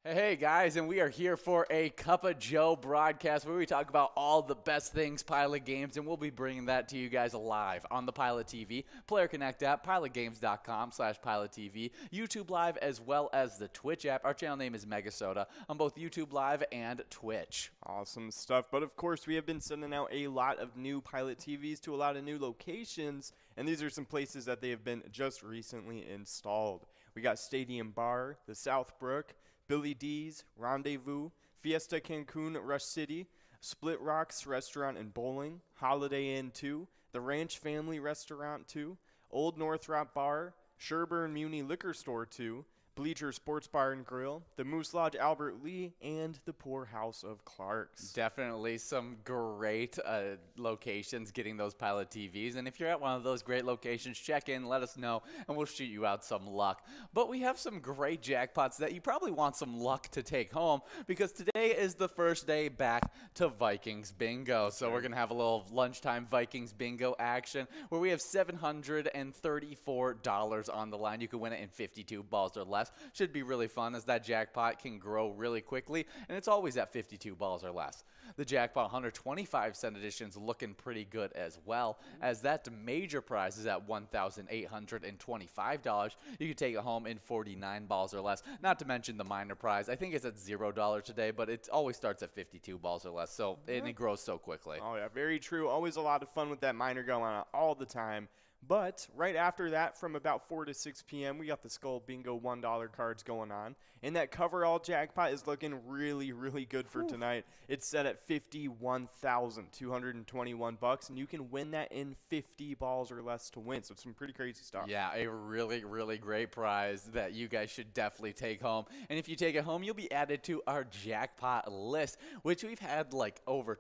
Hey guys, and we are here for a Cup of Joe broadcast where we talk about all the best things Pilot Games, and we'll be bringing that to you guys live on the Pilot TV, Player Connect app, pilotgames.com/Pilot TV, YouTube Live, as well as the Twitch app. Our channel name is MegaSota on both YouTube Live and Twitch. Awesome stuff. But of course, we have been sending out a lot of new Pilot TVs to a lot of new locations, and these are some places that they have been just recently installed. We got Stadium Bar, the Southbrook, Billy D's, Rendezvous, Fiesta Cancun Rush City, Split Rocks Restaurant and Bowling, Holiday Inn 2, the Ranch Family Restaurant 2, Old Northrop Bar, Sherburne Muni Liquor Store 2, Bleacher Sports Bar and Grill, the Moose Lodge Albert Lee, and the Poor House of Clark's. Definitely some great locations getting those Pilot TVs. And if you're at one of those great locations, check in, let us know, and we'll shoot you out some luck. But we have some great jackpots that you probably want some luck to take home, because today is the first day back to Vikings Bingo. So we're going to have a little lunchtime Vikings Bingo action where we have $734 on the line. You can win it in 52 balls or less. Should be really fun, as that jackpot can grow really quickly, and it's always at 52 balls or less. The jackpot 125 cent edition is looking pretty good as well, as that major prize is at $1,825. You can take it home in 49 balls or less, not to mention the minor prize. I think it's at $0 today, but it always starts at 52 balls or less, so and it grows so quickly. Oh yeah, very true. Always a lot of fun with that minor going on all the time. But right after that, from about 4 to 6 p.m., we got the Skull Bingo $1 cards going on. And that coverall jackpot is looking really, really good for tonight. It's set at $51,221, and you can win that in 50 balls or less to win. So it's some pretty crazy stuff. Yeah, a really, really great prize that you guys should definitely take home. And if you take it home, you'll be added to our jackpot list, which we've had over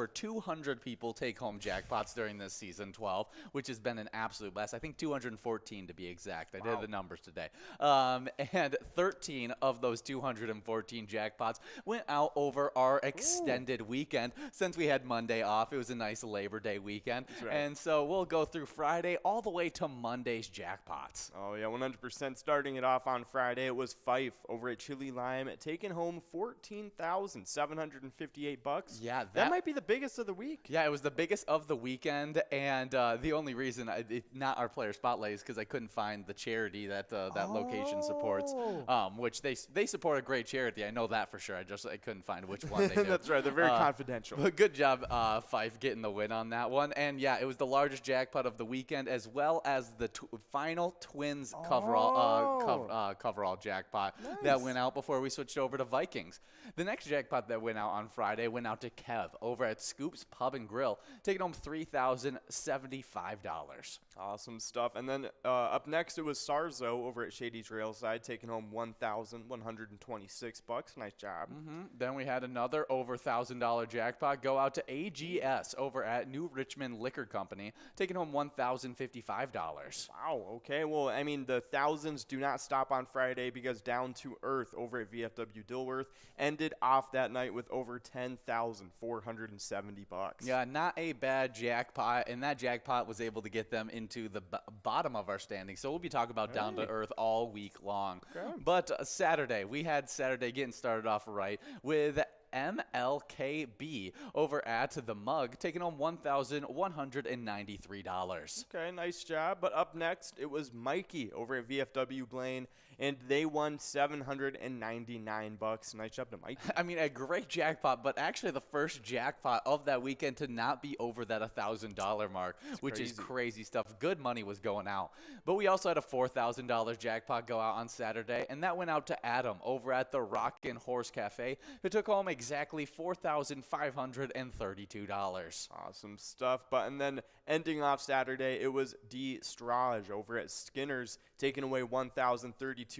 200 people take home jackpots during this season 12, which has been an absolute blast. I think 214 to be exact. I did the numbers today. And 13 of those 214 jackpots went out over our extended weekend. Since we had Monday off, it was a nice Labor Day weekend. That's right. And so we'll go through Friday all the way to Monday's jackpots. Oh, yeah, 100%. Starting it off on Friday, it was Fife over at Chili Lime, taking home $14,758. Yeah, that might be the biggest of the week. Yeah, it was the biggest of the weekend, and the only reason not our player spotlight is because I couldn't find the charity that that location supports, which they support a great charity. I know that for sure. I couldn't find which one they do. That's right. They're very confidential. But good job, Fife, getting the win on that one. And yeah, it was the largest jackpot of the weekend, as well as the final Twins coverall jackpot that went out before we switched over to Vikings. The next jackpot that went out on Friday went out to Kev over at Scoops Pub and Grill, taking home $3,075. Awesome stuff. And then up next, it was Sarzo over at Shady Trailside, taking home $1,126. Nice job. Then we had another over $1,000 jackpot go out to AGS over at New Richmond Liquor Company, taking home $1,055. Wow. Okay. Well, I mean, the thousands do not stop on Friday, because Down to Earth over at VFW Dilworth ended off that night with over $10,470. Yeah, not a bad jackpot, and that jackpot was able to get them into the bottom of our standing. So we'll be talking about Down to Earth all week long. Okay. But Saturday, we had Saturday getting started off right with MLKB over at The Mug, taking home $1,193. Okay, nice job. But up next, it was Mikey over at VFW Blaine, and they won $799. Nice job to Mikey. I mean, a great jackpot, but actually the first jackpot of that weekend to not be over that $1,000 mark, which is crazy stuff. Good money was going out. But we also had a $4,000 jackpot go out on Saturday, and that went out to Adam over at the Rockin' Horse Cafe, who took home exactly $4,532. Awesome stuff. And then ending off Saturday, it was D. Strage over at Skinner's, taking away $1,032.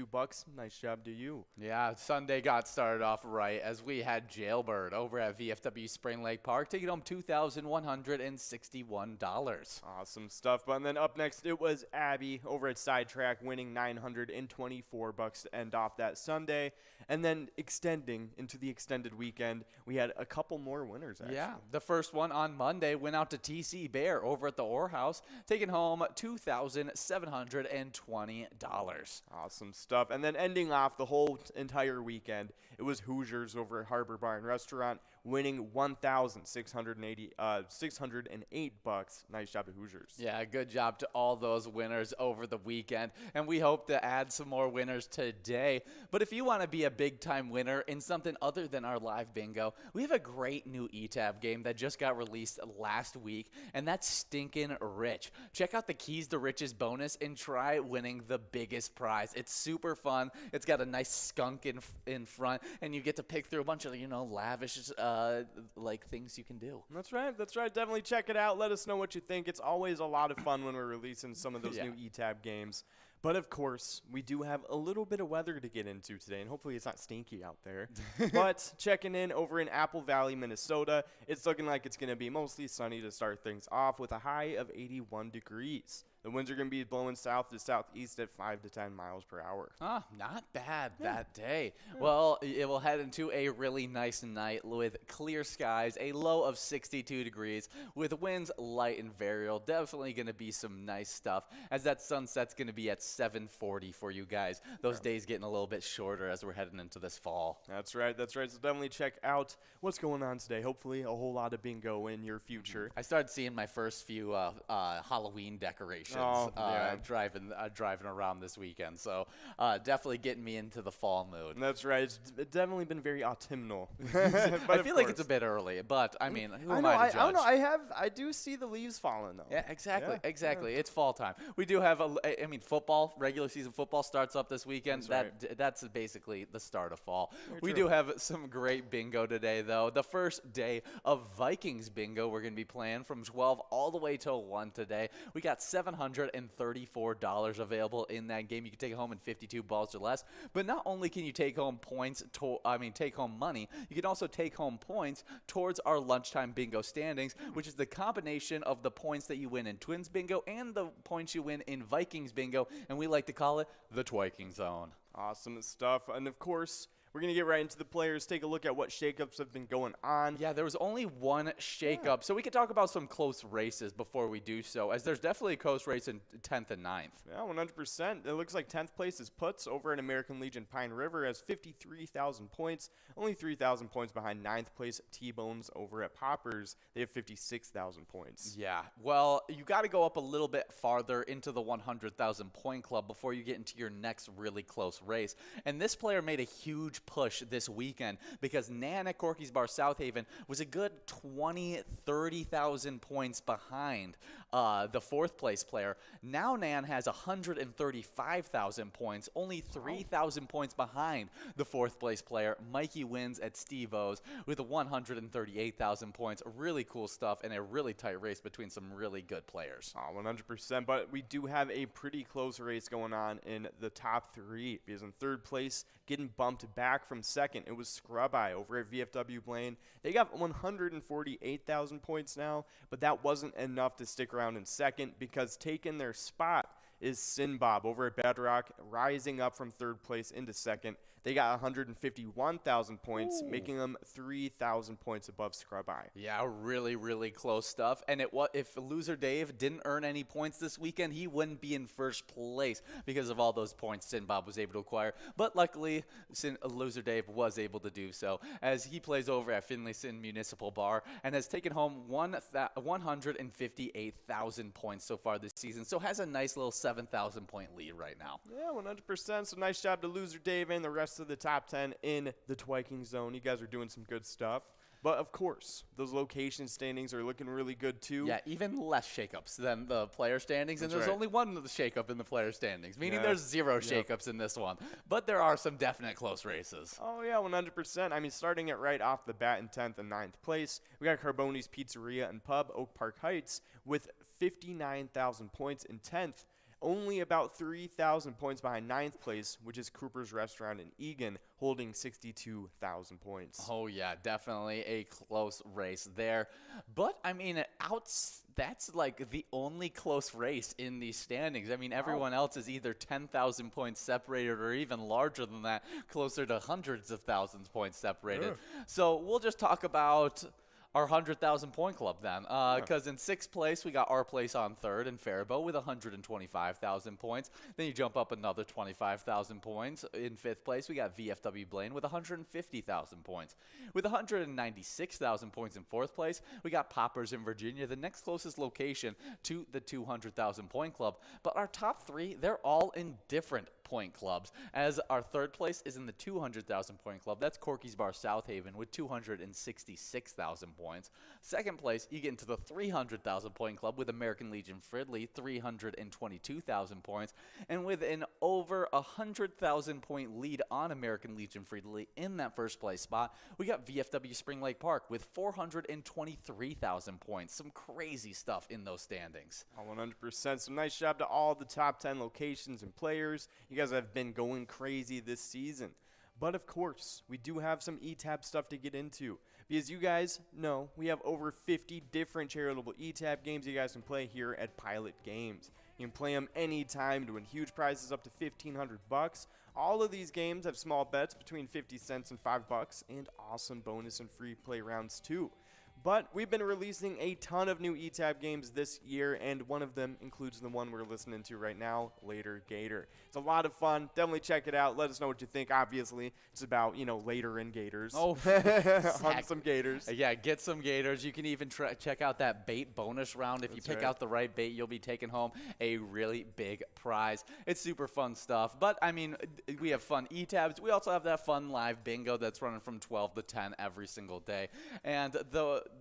Nice job to you. Yeah, Sunday got started off right as we had Jailbird over at VFW Spring Lake Park, taking home $2,161. Awesome stuff. And then up next, it was Abby over at Sidetrack, winning $924 to end off that Sunday. And then extending into the extended weekend, weekend, we had a couple more winners, actually. Yeah, the first one on Monday went out to TC Bear over at the Orr House, taking home $2,720. Awesome stuff. And then ending off the whole entire weekend, it was Hoosiers over at Harbor Bar and Restaurant, winning $1,608. Nice job to Hoosiers. Yeah, good job to all those winners over the weekend, and we hope to add some more winners today. But if you want to be a big-time winner in something other than our live bingo, we have a great new eTab game that just got released last week, and that's Stinkin' Rich. Check out the Keys to Riches bonus and try winning the biggest prize. It's super fun. It's got a nice skunk in front, and you get to pick through a bunch of, lavish like things you can do. That's right. Definitely check it out. Let us know what you think. It's always a lot of fun when we're releasing some of those new eTab games. But, of course, we do have a little bit of weather to get into today, and hopefully it's not stinky out there. But checking in over in Apple Valley, Minnesota, it's looking like it's going to be mostly sunny to start things off with a high of 81 degrees. The winds are going to be blowing south to southeast at 5 to 10 miles per hour. Not bad that day. Well, it will head into a really nice night with clear skies, a low of 62 degrees, with winds light and variable. Definitely going to be some nice stuff, as that sunset's going to be at 7:40 for you guys. Those days getting a little bit shorter as we're heading into this fall. That's right. So definitely check out what's going on today. Hopefully a whole lot of bingo in your future. I started seeing my first few Halloween decorations. Driving around this weekend, so definitely getting me into the fall mood. That's right. It's definitely been very autumnal. I feel like it's a bit early, but I mean, who am I to judge? I don't know. I do see the leaves falling though. Yeah, exactly. It's fall time. We do have football, regular season football starts up this weekend. That's basically the start of fall. We do have some great bingo today, though. The first day of Vikings bingo we're going to be playing from 12 all the way till 1 today. We got $734 available in that game. You can take it home in 52 balls or less. But not only can you take home take home money, you can also take home points towards our lunchtime bingo standings, which is the combination of the points that you win in Twins bingo and the points you win in Vikings bingo, and we like to call it the Twiking Zone. Awesome stuff. And of course, we're going to get right into the players, take a look at what shakeups have been going on. Yeah, there was only one shakeup, so we could talk about some close races before we do so, as there's definitely a close race in 10th and 9th. Yeah, 100%. It looks like 10th place is Putz over in American Legion Pine River, has 53,000 points, only 3,000 points behind 9th place T-Bones over at Poppers. They have 56,000 points. Yeah, well, you got to go up a little bit farther into the 100,000 point club before you get into your next really close race. And this player made a huge push this weekend because Nan at Corky's Bar South Haven was a good 30,000 points behind the 4th place player. Now Nan has 135,000 points, only 3,000 points behind the 4th place player. Mikey wins at Steve-O's with 138,000 points. Really cool stuff and a really tight race between some really good players. 100%, but we do have a pretty close race going on in the top 3, because in 3rd place, getting bumped back from 2nd, it was Scrub Eye over at VFW Blaine. They got 148,000 points now, but that wasn't enough to stick around in 2nd, because taking their spot is Sinbob over at Bedrock, rising up from 3rd place into 2nd. They got 151,000 points, making them 3,000 points above Scrub Eye. Yeah, really, really close stuff. And if Loser Dave didn't earn any points this weekend, he wouldn't be in 1st place because of all those points Sinbob was able to acquire. But luckily, Loser Dave was able to do so, as he plays over at Finlayson Municipal Bar and has taken home 158,000 points so far this season. So has a nice little 7,000 point lead right now. Yeah, 100%. So nice job to Loser Dave and the rest of the top 10 in the Twiking Zone. You guys are doing some good stuff. But, of course, those location standings are looking really good, too. Yeah, even less shakeups than the player standings. That's and there's right. only one shakeup in the player standings, meaning there's 0 shakeups in this one. But there are some definite close races. Oh, yeah, 100%. I mean, starting it right off the bat in 10th and 9th place, we got Carboni's Pizzeria and Pub, Oak Park Heights, with 59,000 points in 10th. only about 3,000 points behind ninth place, which is Cooper's Restaurant in Egan, holding 62,000 points. Oh, yeah, definitely a close race there. But, I mean, that's like the only close race in these standings. I mean, everyone else is either 10,000 points separated or even larger than that, closer to hundreds of thousands points separated. So we'll just talk about our 100,000 point club then, because in sixth place we got our place on third in Faribault with 125,000 points. Then you jump up another 25,000 points. In fifth place we got VFW Blaine with 150,000 points. With 196,000 points in fourth place we got Poppers in Virginia, the next closest location to the 200,000 point club. But our top three, they're all in different point clubs, as our third place is in the 200,000 point club. That's Corky's Bar South Haven with 266,000 points. Second place, you get into the 300,000 point club with American Legion Fridley, 322,000 points. And with an over 100,000 point lead on American Legion Fridley in that first place spot, we got VFW Spring Lake Park with 423,000 points. Some crazy stuff in those standings. 100%. So nice job to all the top 10 locations and players. You guys have been going crazy this season. But of course, we do have some ETAP stuff to get into. Because you guys know we have over 50 different charitable ETAP games you guys can play here at Pilot Games. You can play them anytime to win huge prizes up to $1,500. All of these games have small bets between 50 cents and $5 and awesome bonus and free play rounds too. But we've been releasing a ton of new ETAP games this year, and one of them includes the one we're listening to right now, Later Gator. It's a lot of fun. Definitely check it out. Let us know what you think. Obviously, it's about, later in gators. Oh, Hunt some gators. Yeah, get some gators. You can even check out that bait bonus round. If you pick out the right bait, you'll be taking home a really big prize. It's super fun stuff. But, I mean, we have fun ETABs. We also have that fun live bingo that's running from 12 to 10 every single day. And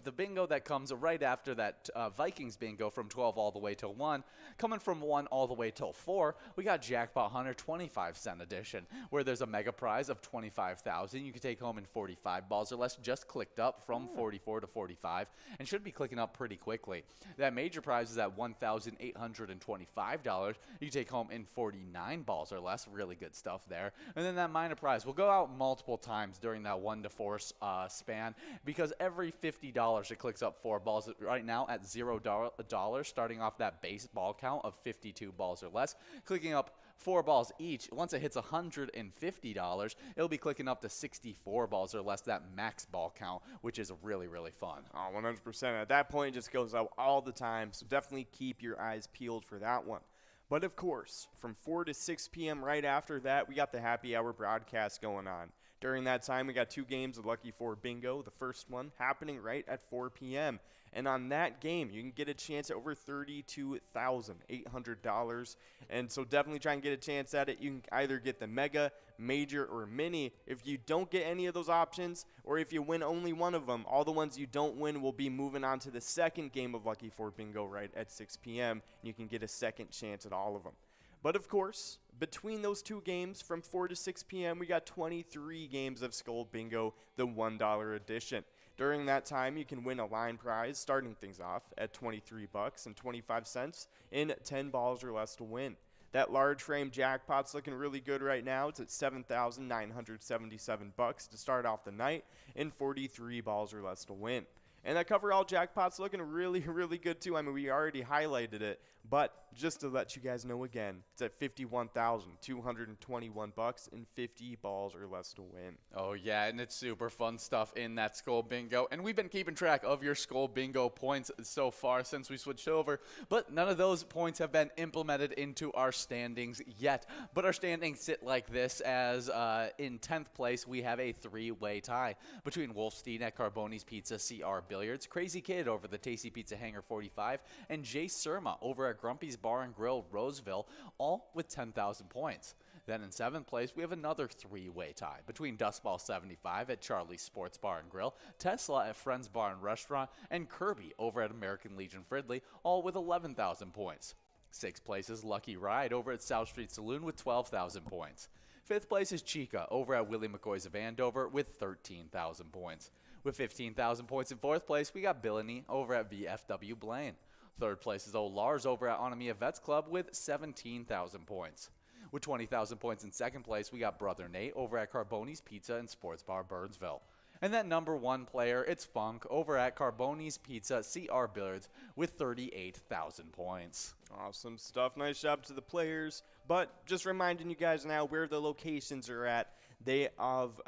the bingo that comes right after that Vikings bingo from 12 all the way till 1, coming from 1 all the way till 4, we got Jackpot Hunter 25-cent edition, where there's a mega prize of 25,000 you can take home in 45 balls or less, just clicked up from 44 to 45, and should be clicking up pretty quickly. That major prize is at $1,825 you can take home in 49 balls or less. Really good stuff there. And then that minor prize will go out multiple times during that 1 to 4 span, because every $50 it clicks up 4 balls right now at $0, starting off that base ball count of 52 balls or less, clicking up 4 balls each. Once it hits $150, it'll be clicking up to 64 balls or less, that max ball count, which is really, really fun. Oh, 100%. At that point, it just goes up all the time, so definitely keep your eyes peeled for that one. But of course, from 4 to 6 p.m. right after that, we got the happy hour broadcast going on. During that time, we got 2 games of Lucky 4 Bingo, the first one happening right at 4 p.m. And on that game, you can get a chance at over $32,800. And so definitely try and get a chance at it. You can either get the Mega, Major, or Mini. If you don't get any of those options, or if you win only one of them, all the ones you don't win will be moving on to the second game of Lucky 4 Bingo right at 6 p.m. And you can get a second chance at all of them. But of course, between those 2 games from 4 to 6 p.m., we got 23 games of Skull Bingo, the $1 edition. During that time, you can win a line prize, starting things off at $23.25 in 10 balls or less to win. That large frame jackpot's looking really good right now. It's at $7,977 to start off the night in 43 balls or less to win. And that coverall jackpot's looking really, really good too. I mean, we already highlighted it, but just to let you guys know again, it's at $51,221 and 50 balls or less to win. Oh yeah, and it's super fun stuff in that Skull Bingo. And we've been keeping track of your Skull Bingo points so far since we switched over, but none of those points have been implemented into our standings yet. But our standings sit like this, as in 10th place, we have a 3-way tie between Wolfstein at Carboni's Pizza CR Billiards, Crazy Kid over the Tasty Pizza Hangar 45, and Jay Surma over at Grumpy's Bar and Grill Roseville, all with 10,000 points. Then in 7th place, we have another 3-way tie between Dustball 75 at Charlie's Sports Bar and Grill, Tesla at Friends Bar and Restaurant, and Kirby over at American Legion Fridley, all with 11,000 points. 6th place is Lucky Ride over at South Street Saloon with 12,000 points. 5th place is Chica over at Willie McCoy's of Andover with 13,000 points. With 15,000 points in 4th place, we got Billany over at VFW Blaine. Third place is Lars over at Onamia Vets Club with 17,000 points. With 20,000 points in second place, we got Brother Nate over at Carboni's Pizza and Sports Bar Burnsville. And that number one player, it's Funk over at Carboni's Pizza CR Billiards with 38,000 points. Awesome stuff. Nice job to the players. But just reminding you guys now where the locations are at. They have,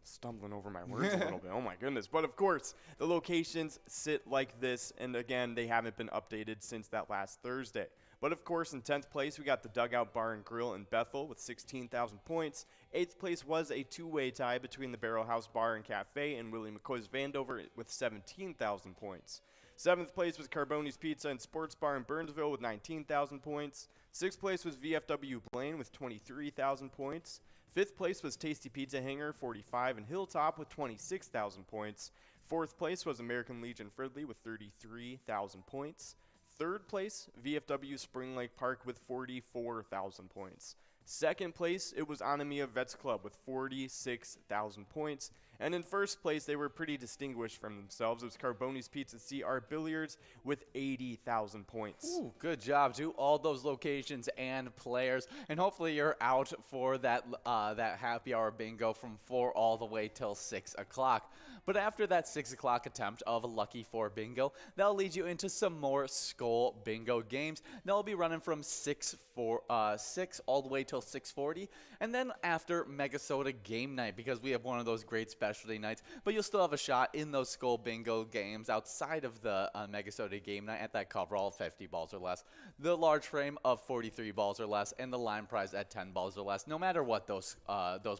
stumbling over my words a little bit. Oh my goodness. But of course, the locations sit like this. And again, they haven't been updated since that last Thursday. But of course, in 10th place, we got the Dugout Bar and Grill in Bethel with 16,000 points. 8th place was a two-way tie between the Barrel House Bar and Cafe and Willie McCoy's Vandover with 17,000 points. 7th place was Carboni's Pizza and Sports Bar in Burnsville with 19,000 points. 6th place was VFW Blaine with 23,000 points. 5th place was Tasty Pizza Hanger 45 and Hilltop with 26,000 points. 4th place was American Legion Fridley with 33,000 points. 3rd place, VFW Spring Lake Park with 44,000 points. 2nd place, it was Onamia Vets Club with 46,000 points. And in 1st place, they were pretty distinguished from themselves. It was Carboni's Pizza CR Billiards with 80,000 points. Ooh, good job to all those locations and players. And hopefully you're out for that happy hour bingo from 4 all the way till 6 o'clock. But after that 6 o'clock attempt of Lucky 4 bingo, that'll lead you into some more Skull bingo games. They'll be running from 6 all the way till 6:40. And then after MegaSota game night, because we have one of those great specialty nights, but you'll still have a shot in those Skull bingo games outside of the MegaSota game night at that coverall of 50 balls or less, the large frame of 43 balls or less, and the line prize at 10 balls or less. No matter what those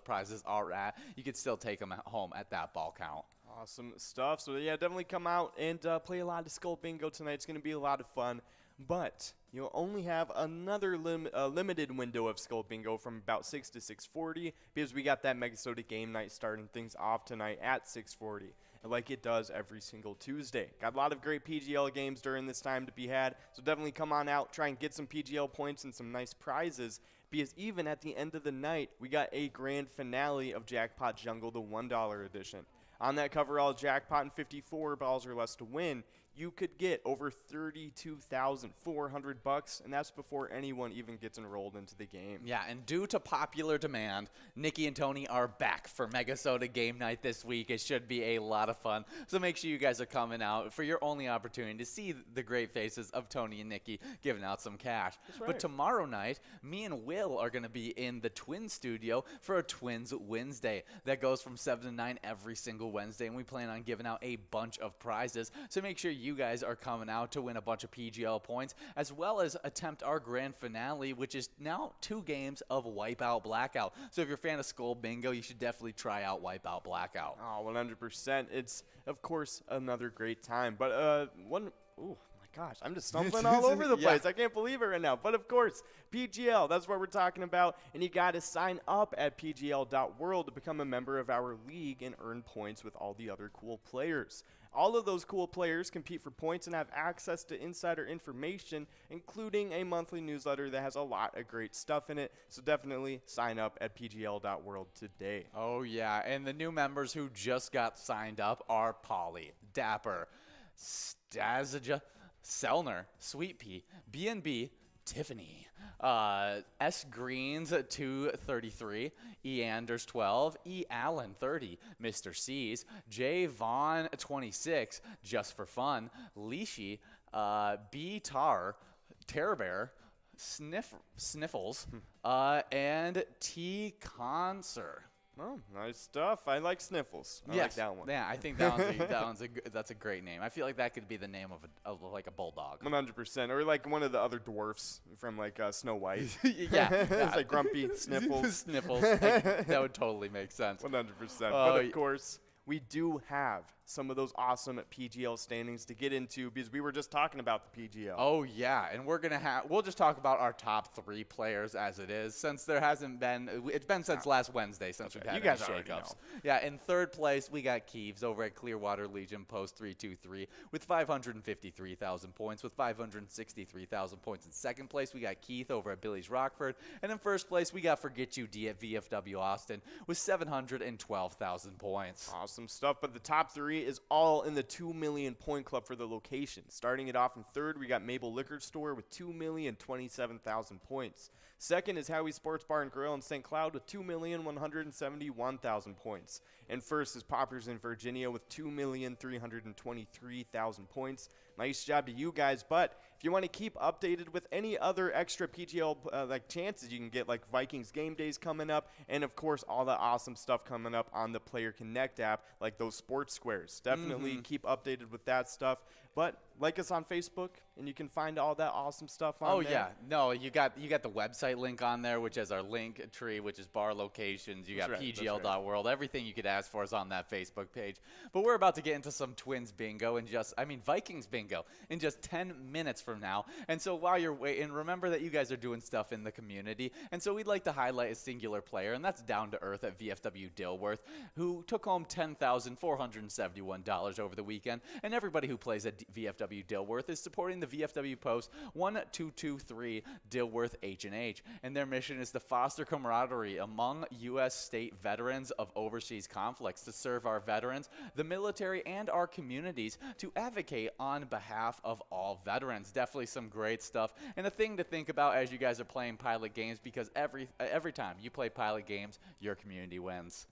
prizes are at, you can still take them home at that ball count. Awesome stuff. So yeah, definitely come out and play a lot of Skull Bingo tonight. It's going to be a lot of fun. But you'll only have another limited window of Skull Bingo from about 6 to 6:40 because we got that MegaSota game night starting things off tonight at 6:40. And like it does every single Tuesday. Got a lot of great PGL games during this time to be had. So definitely come on out, try and get some PGL points and some nice prizes. Because even at the end of the night, we got a grand finale of Jackpot Jungle, the $1 edition. On that coverall jackpot and 54 balls or less to win, you could get over $32,400, and that's before anyone even gets enrolled into the game. Yeah, and due to popular demand, Nikki and Tony are back for MegaSota game night this week. It should be a lot of fun, so make sure you guys are coming out for your only opportunity to see the great faces of Tony and Nikki giving out some cash. That's right. But tomorrow night, me and Will are going to be in the Twins studio for a TwinsWinsDay that goes from 7 to 9 every single Wednesday, and we plan on giving out a bunch of prizes, so make sure you guys are coming out to win a bunch of PGL points, as well as attempt our grand finale, which is now 2 games of Wipeout Blackout. So if you're a fan of Skull Bingo, you should definitely try out Wipeout Blackout. Oh, 100%. It's, of course, another great time. But gosh, I'm just stumbling all over the place. I can't believe it right now. But, of course, PGL, that's what we're talking about. And you got to sign up at pgl.world to become a member of our league and earn points with all the other cool players. All of those cool players compete for points and have access to insider information, including a monthly newsletter that has a lot of great stuff in it. So definitely sign up at pgl.world today. Oh, yeah. And the new members who just got signed up are Polly, Dapper, Stazja, Selner, Sweet Pea, B&B, Tiffany, S. Greens 233, E. Anders 12, E. Allen 30, Mr. C's, J. Vaughn 26, Just for Fun, Leashy, B. Tar, Terror Bear, Sniffles, and T. Conser. Oh, nice stuff. I like Sniffles. I like that one. Yeah, I think that's a great name. I feel like that could be the name of like a bulldog. 100%. Or like one of the other dwarfs from like Snow White. Yeah. It's like Grumpy, Sniffles. Sniffles. That would totally make sense. 100%. But of course, we do have some of those awesome PGL standings to get into because we were just talking about the PGL. Oh yeah, and we'll just talk about our top 3 players as it is, since there hasn't been. It's been since last Wednesday since we've had you guys any already shakeups. know. Yeah, in 3rd place we got Keeves over at Clearwater Legion Post 323 with 553,000 points, with 563,000 points. In 2nd place we got Keith over at Billy's Rockford, and in 1st place we got Forget You D at VFW Austin with 712,000 points. Awesome stuff. But the top 3 entry is all in the 2 million point club for the location. Starting it off in third, we got Mabel Liquor Store with 2,027,000 points. Second is Howie's Sports Bar and Grill in St. Cloud with 2,171,000 points. And first is Poppers in Virginia with 2,323,000 points. Nice job to you guys. But if you want to keep updated with any other extra PGL chances, you can get like Vikings game days coming up, and of course all the awesome stuff coming up on the Player Connect app, like those sports squares. Definitely keep updated with that stuff. But like us on Facebook, and you can find all that awesome stuff on there. Oh yeah, no, you got the website link on there, which has our link tree, which is bar locations. You got PGL.world. Everything you could ask for is on that Facebook page. But we're about to get into some Twins bingo Vikings bingo in just 10 minutes from now. And so while you're waiting, remember that you guys are doing stuff in the community. And so we'd like to highlight a singular player, and that's Down to Earth at VFW Dilworth, who took home $10,471 over the weekend. And everybody who plays at VFW Dilworth is supporting the VFW Post 1223 Dilworth H&H, and their mission is to foster camaraderie among U.S. state veterans of overseas conflicts, to serve our veterans, the military, and our communities, to advocate on behalf of all veterans. Definitely some great stuff, and a thing to think about as you guys are playing pilot games, because every time you play pilot games, your community wins.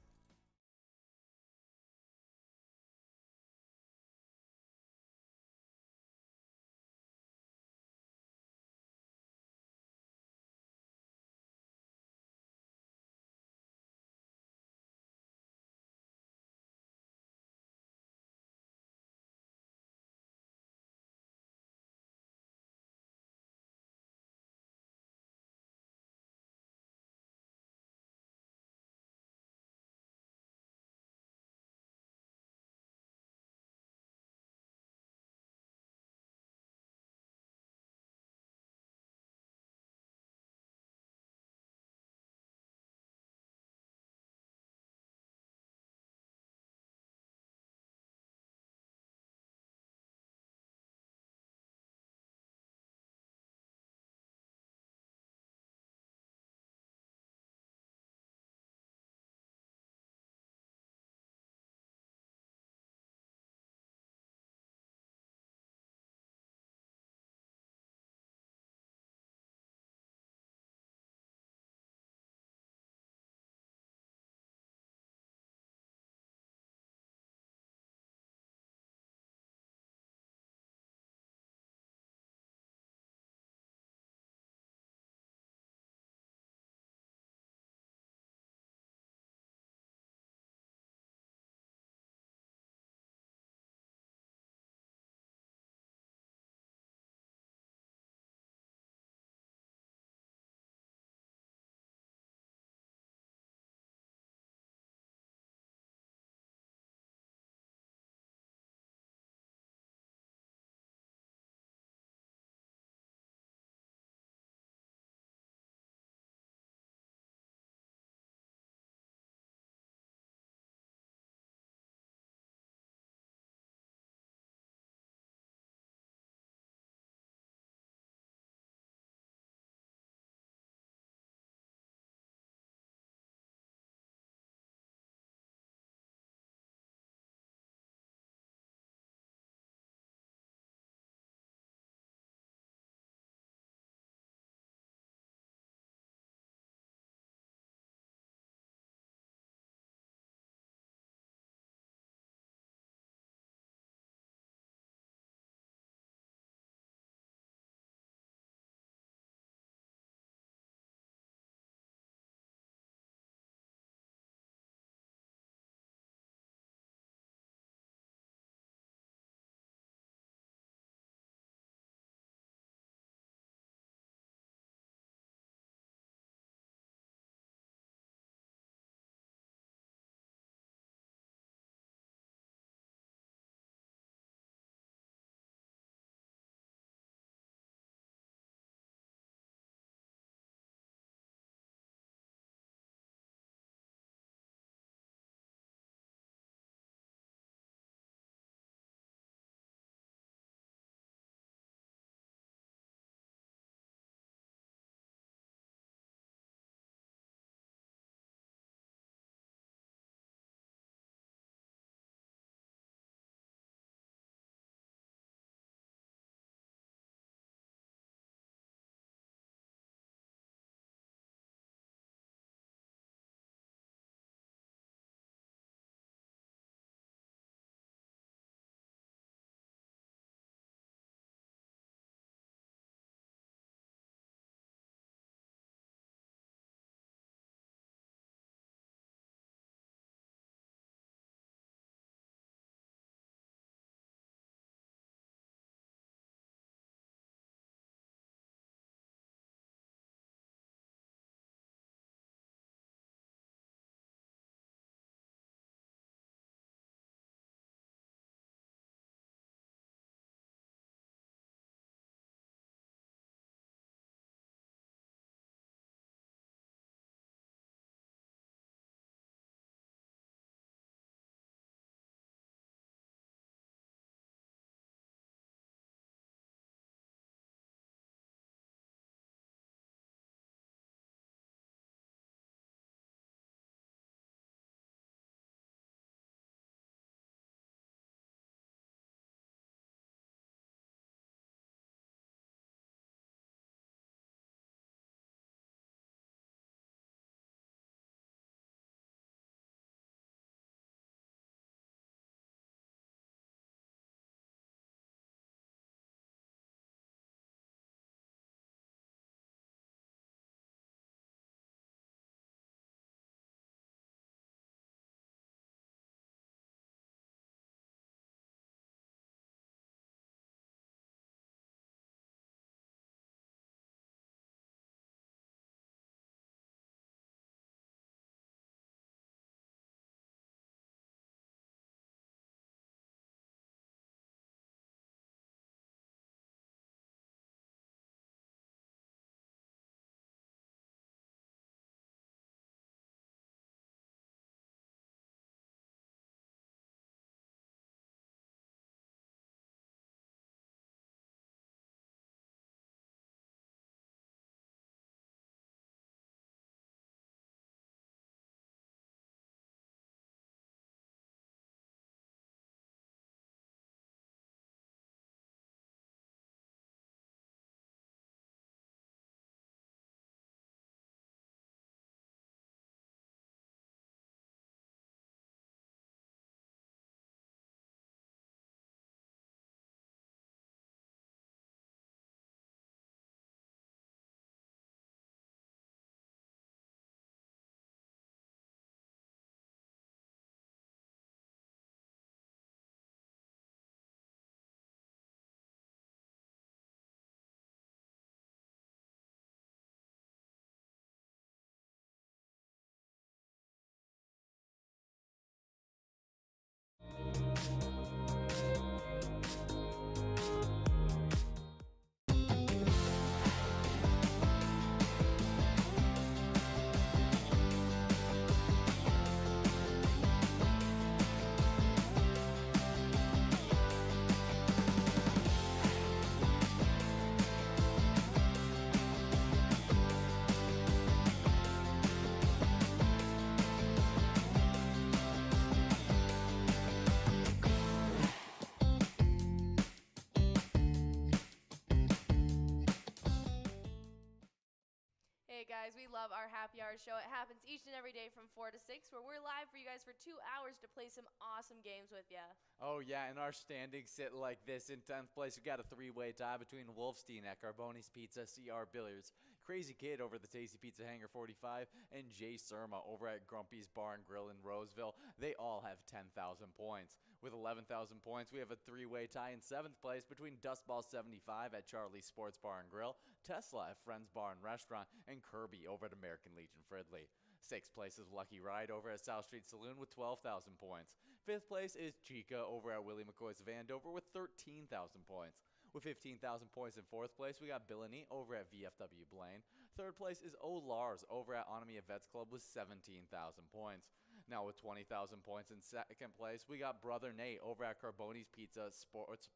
guys. We love our happy hour show. It happens each and every day from 4 to 6, where we're live for you guys for 2 hours to play some awesome games with you. Oh, yeah, and our standings sit like this. In 10th place, we got a three-way tie between Wolfstein at Carboni's Pizza, CR Billiards, Crazy Kid over at the Tasty Pizza Hangar 45, and Jay Surma over at Grumpy's Bar and Grill in Roseville. They all have 10,000 points. With 11,000 points, we have a three-way tie in 7th place between Dustball 75 at Charlie's Sports Bar and Grill, Tesla at Friends Bar and Restaurant, and Kirby over at American Legion Fridley. 6th place is Lucky Ride over at South Street Saloon with 12,000 points. 5th place is Chica over at Willie McCoy's of Andover with 13,000 points. With 15,000 points in 4th place, we got Billany over at VFW Blaine. 3rd place is O Lars over at Onamia Vets Club with 17,000 points. Now with 20,000 points in 2nd place, we got Brother Nate over at Carboni's Pizza Sports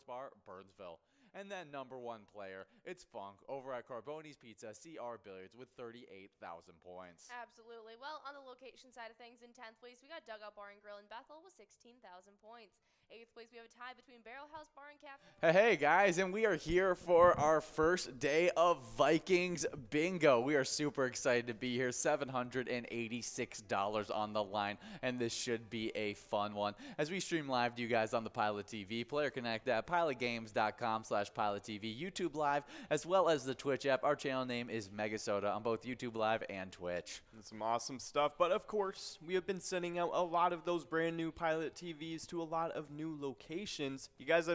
Bar, Burnsville. And then number 1 player, it's Funk over at Carboni's Pizza, CR Billiards with 38,000 points. Absolutely. Well, on the location side of things, in 10th place, we got Dugout Bar and Grill in Bethel with 16,000 points. 8th place, we have a tie between Barrel House Bar and Cafe. Hey guys, and we are here for our first day of Vikings Bingo. We are super excited to be here. $786 on the line, and this should be a fun one. As we stream live to you guys on the Pilot TV, Player Connect at pilotgames.com/PilotTV, YouTube Live, as well as the Twitch app. Our channel name is MegaSota on both YouTube Live and Twitch. That's some awesome stuff. But of course, we have been sending out a lot of those brand new Pilot TVs to a lot of new locations. You guys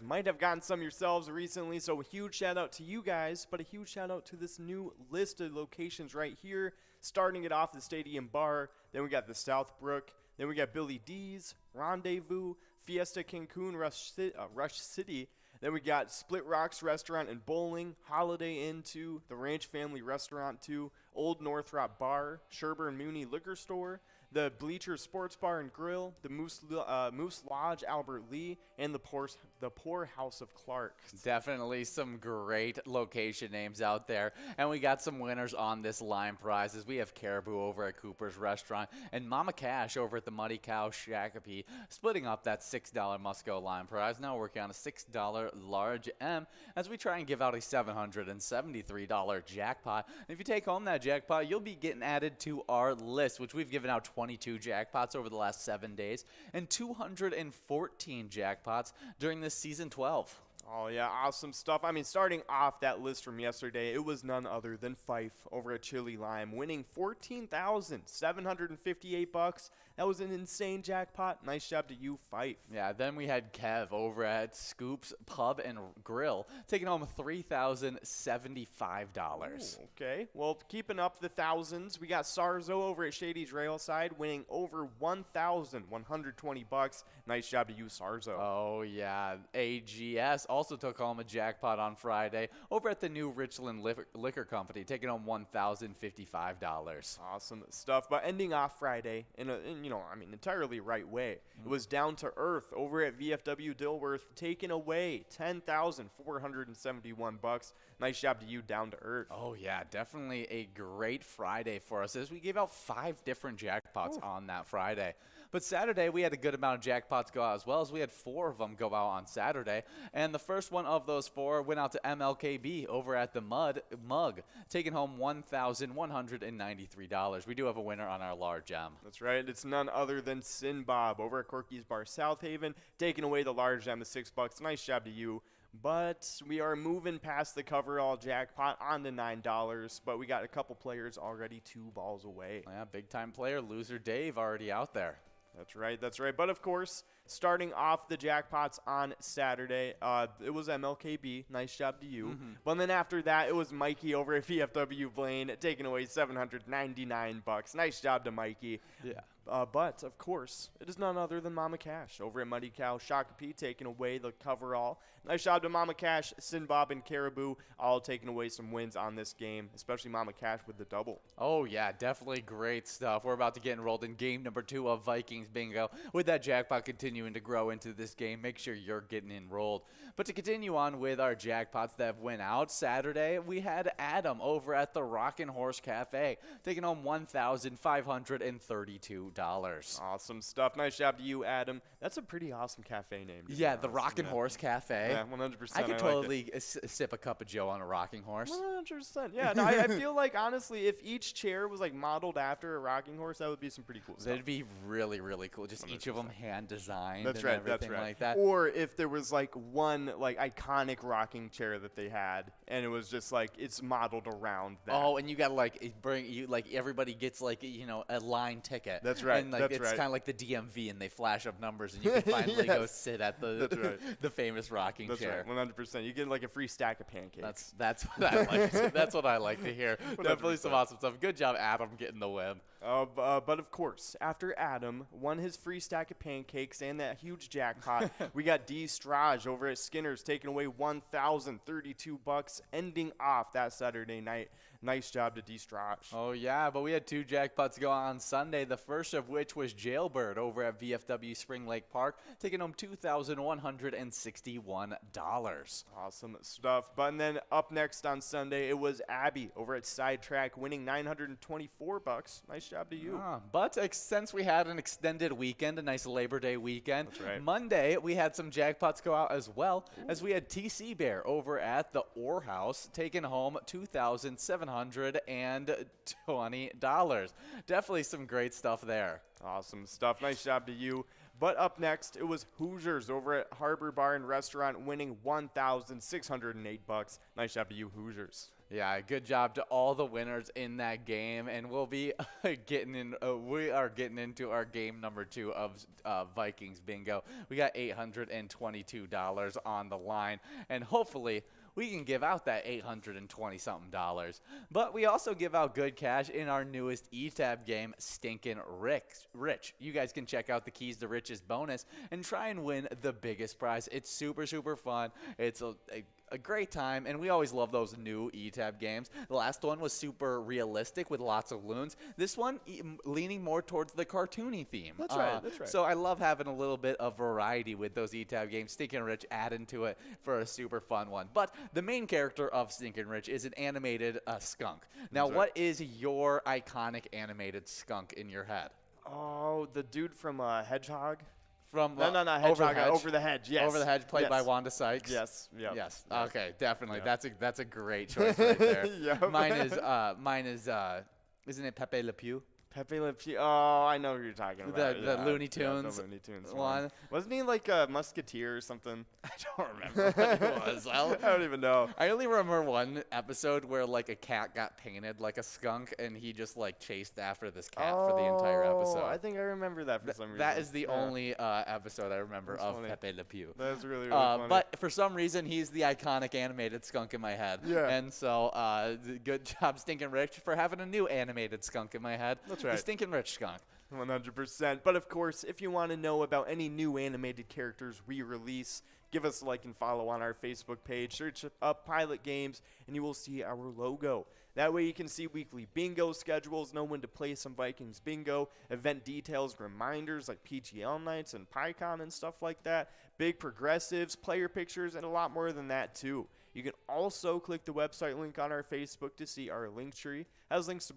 might have gotten some yourselves recently, so a huge shout out to you guys, but a huge shout out to this new list of locations right here. Starting it off, the Stadium Bar, then we got the Southbrook, then we got Billy D's, Rendezvous, Fiesta Cancun, Rush City. Then we got Split Rocks Restaurant and Bowling, Holiday Inn 2, the Ranch Family Restaurant 2, Old Northrop Bar, Sherburne Mooney Liquor Store, the Bleacher Sports Bar and Grill, the Moose Lodge Albert Lee, and the Poor House of Clark. Definitely some great location names out there. And we got some winners on this line prizes. We have Caribou over at Cooper's Restaurant and Mama Cash over at the Muddy Cow Shakopee, splitting up that $6 Musco line prize. Now working on a $6 large M as we try and give out a $773 jackpot. And if you take home that jackpot, you'll be getting added to our list, which we've given out 22 jackpots over the last 7 days and 214 jackpots during this season 12. Oh, yeah, awesome stuff. I mean, starting off that list from yesterday, it was none other than Fife over at Chili Lime, winning $14,758. That was an insane jackpot. Nice job to you, Fife. Yeah, then we had Kev over at Scoops Pub and Grill, taking home $3,075. Okay, well, keeping up the thousands, we got Sarzo over at Shady's Railside, winning over $1,120. Nice job to you, Sarzo. Oh, yeah, AGS also took home a jackpot on Friday over at the new Richland Liquor Company, taking home $1,055. Awesome stuff. But ending off Friday in entirely right way. It was Down to Earth over at VFW Dilworth, taking away $10,471. Nice job to you, Down to Earth. Oh yeah, definitely a great Friday for us as we gave out 5 different jackpots on that Friday. But Saturday we had a good amount of jackpots go out as well, as we had 4 of them go out on Saturday. And the first one of those 4 went out to MLKB over at the Mug, taking home $1,193. We do have a winner on our large M. That's right. It's none other than Sin Bob over at Corky's Bar South Haven, taking away the large M of $6. Nice job to you. But we are moving past the coverall jackpot on to $9, but we got a couple players already 2 balls away. Yeah, big-time player, Loser Dave, already out there. That's right, that's right. But, of course, starting off the jackpots on Saturday, it was MLKB. Nice job to you. But then after that, it was Mikey over at VFW Blaine, taking away $799. Nice job to Mikey. Yeah. But, of course, it is none other than Mama Cash over at Muddy Cow Shakopee, taking away the coverall. Nice job to Mama Cash, Sin Bob, and Caribou, all taking away some wins on this game, especially Mama Cash with the double. Oh, yeah, definitely great stuff. We're about to get enrolled in game number 2 of Vikings Bingo. With that jackpot continuing to grow into this game, make sure you're getting enrolled. But to continue on with our jackpots that went out Saturday, we had Adam over at the Rockin' Horse Cafe, taking home $1,532. Awesome stuff. Nice job to you, Adam. That's a pretty awesome cafe name. Yeah, the Rockin' Horse Cafe. Yeah, 100%. I could like totally sip a cup of Joe on a rocking horse. 100%. Yeah, no, I feel like, honestly, if each chair was, like, modeled after a rocking horse, that would be some pretty cool stuff. That'd be really, really cool. Just each of them hand-designed That's and right, everything like that. Or if there was, like, one, like, iconic rocking chair that they had, and it was just, like, it's modeled around that. Oh, and you got to, like, everybody gets, like, a line ticket. That's right, And, like, that's it's right. kind of like the DMV, and they flash up numbers, and you can finally go Yes. sit at the That's right. the famous rocking That's chair. right, 100%. You get, like, a free stack of pancakes. That's what I like. That's what I like to hear. Definitely some 100%. awesome stuff. Good job, Adam, getting the win. But of course, after Adam won his free stack of pancakes and that huge jackpot, we got D. Straj over at Skinner's taking away $1,032, ending off that Saturday night. Nice job to D. Straj. Oh, yeah, but we had 2 jackpots go on Sunday, the first of which was Jailbird over at VFW Spring Lake Park, taking home $2,161. Awesome stuff. But then up next on Sunday, it was Abby over at Sidetrack, winning $924. Nice job to you. But since we had an extended weekend, a nice Labor Day weekend, That's right. Monday we had some jackpots go out as well, as we had TC Bear over at the Orr House taking home $2,720. Definitely some great stuff there. Awesome stuff. Nice job to you. But up next, it was Hoosiers over at Harbor Bar and Restaurant, winning $1,608. Nice job to you, Hoosiers. Yeah, good job to all the winners in that game, and we'll be getting in. We are getting into our game number 2 of Vikings Bingo. We got $822 on the line, and hopefully we can give out that $820-something. But we also give out good cash in our newest E-Tab game, Stinkin' Rich. You guys can check out the Keys to Riches bonus and try and win the biggest prize. It's super, super fun. It's a great time, and we always love those new E-Tab games. The last one was super realistic with lots of loons. This one leaning more towards the cartoony theme. That's right, that's right. So I love having a little bit of variety with those E-Tab games. Stinkin' Rich adding to it for a super fun one. But the main character of Stinkin' Rich is an animated skunk. Now, That's right. what is your iconic animated skunk in your head? Oh, the dude from Hedgehog? From No, Hedgehog. Over the Hedge, yes. Over the Hedge, played by Yes. Wanda Sykes. Yes, yep. Yes. Yep. Okay, definitely. Yep. That's a great choice right there. Yep. Mine is isn't it Pepe Le Pew? Pepe Le Pew. Oh, I know who you're talking about. The Looney Tunes Yeah, the Looney Tunes one. Wasn't he like a musketeer or something? I don't remember what it was. I don't even know. I only remember one episode where like a cat got painted like a skunk, and he just like chased after this cat for the entire episode. I think I remember that for some reason. That is the Yeah. only episode I remember That's of funny. Pepe Le Pew. That's really, really funny. But for some reason, he's the iconic animated skunk in my head. Yeah. And so, good job, Stinkin' Rich, for having a new animated skunk in my head. That's The right. Stinkin' Rich skunk. 100%. But of course, if you want to know about any new animated characters we release, give us a like and follow on our Facebook page. Search up Pilot Games, and you will see our logo. That way you can see weekly bingo schedules, know when to play some Vikings bingo, event details, reminders like PGL nights and PyCon and stuff like that, big progressives, player pictures, and a lot more than that too. You can also click the website link on our Facebook to see our link tree. It has links to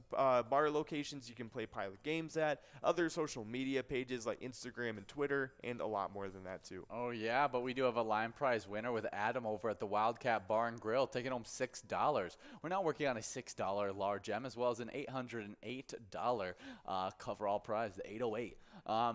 bar locations you can play Pilot Games at, other social media pages like Instagram and Twitter, and a lot more than that too. Oh, yeah, but we do have a line prize winner with Adam over at the Wildcat Bar and Grill, taking home $6. We're now working on a $6 large M as well as an $808 coverall prize, the 808.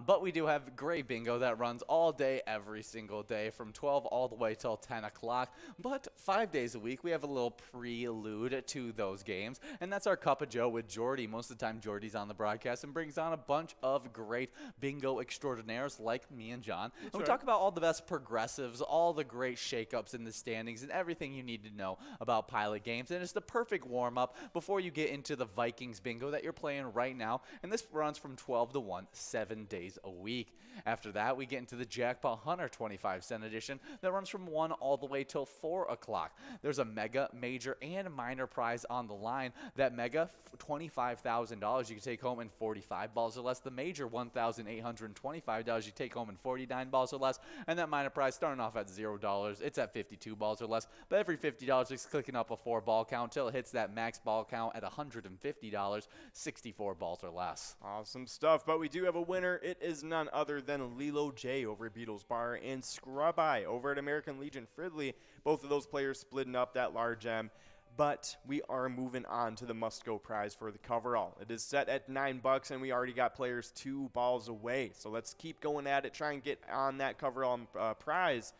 But we do have great bingo that runs all day, every single day, from 12 all the way till 10 o'clock. But 5 days a week, we have a little prelude to those games, and that's our Cup of Joe with Jordy. Most of the time, Jordy's on the broadcast and brings on a bunch of great bingo extraordinaires like me and John. And we talk about all the best progressives, all the great shakeups in the standings, and everything you need to know about Pilot Games. And it's the perfect warm-up before you get into the Vikings bingo that you're playing right now. And this runs from 12 to 1, 7 days a week. After that, we get into the Jackpot Hunter 25-cent edition that runs from 1 all the way till 4 o'clock. There's a mega, major, and minor prize on the line. That mega Mega, $25,000 you can take home in 45 balls or less. The Major, $1,825 you take home in 49 balls or less. And that minor prize starting off at $0. It's at 52 balls or less. But every $50 is clicking up a 4-ball count till it hits that max ball count at $150, 64 balls or less. Awesome stuff. But we do have a winner. It is none other than Lilo J over at Beatles Bar and Scrub Eye over at American Legion Fridley. Both of those players splitting up that large M. But we are moving on to the must-go prize for the coverall. It is set at $9, and we already got players 2 balls away. So let's keep going at it, try and get on that coverall prize.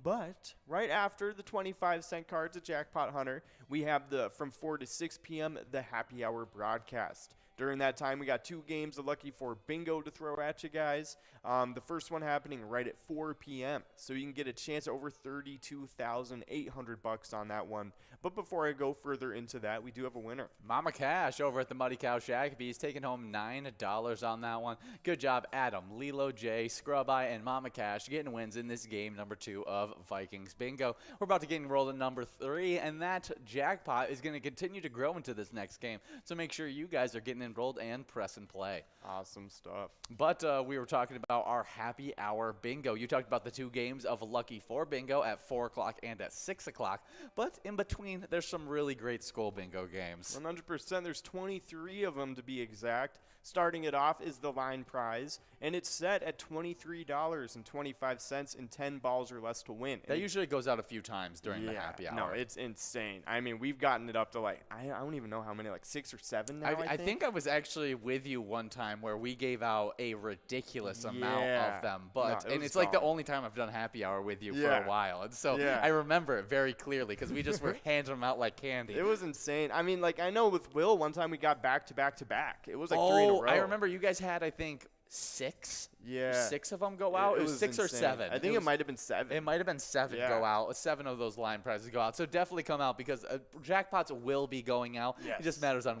But right after the 25-cent cards at Jackpot Hunter, we have from 4 to 6 p.m. the happy hour broadcast. During that time, we got 2 games of Lucky 4 Bingo to throw at you guys. The first one happening right at 4 p.m. So you can get a chance at over $32,800 on that one. But before I go further into that, we do have a winner. Mama Cash over at the Muddy Cow Shagabees taking home $9 on that one. Good job, Adam, Lilo J, Scrub Eye, and Mama Cash getting wins in this game number 2 of Vikings Bingo. We're about to get enrolled in number 3, and that jackpot is going to continue to grow into this next game. So make sure you guys are getting enrolled and press and play. Awesome stuff. But we were talking about our happy hour bingo. You talked about the 2 games of Lucky 4 Bingo at 4 o'clock and at 6 o'clock. But in between, there's some really great Skull Bingo games. 100%. There's 23 of them to be exact. Starting it off is the line prize, and it's set at $23.25 in 10 balls or less to win. That usually goes out a few times during the happy hour. No, it's insane. I mean, we've gotten it up to I don't even know how many, 6 or 7 now, I think I was actually with you one time where we gave out a ridiculous amount of them. But and it's like the only time I've done happy hour with you for a while. And so I remember it very clearly because we just were handing them out like candy. It was insane. I mean, I know with Will, one time we got back to back to back. It was 3 in a row. I remember you guys had, I think, 6. Yeah. 6 of them go out. It was 6 or 7. I think it might have been 7. It might have been 7 go out. 7 of those line prizes go out. So definitely come out because jackpots will be going out. Yes, it just matters on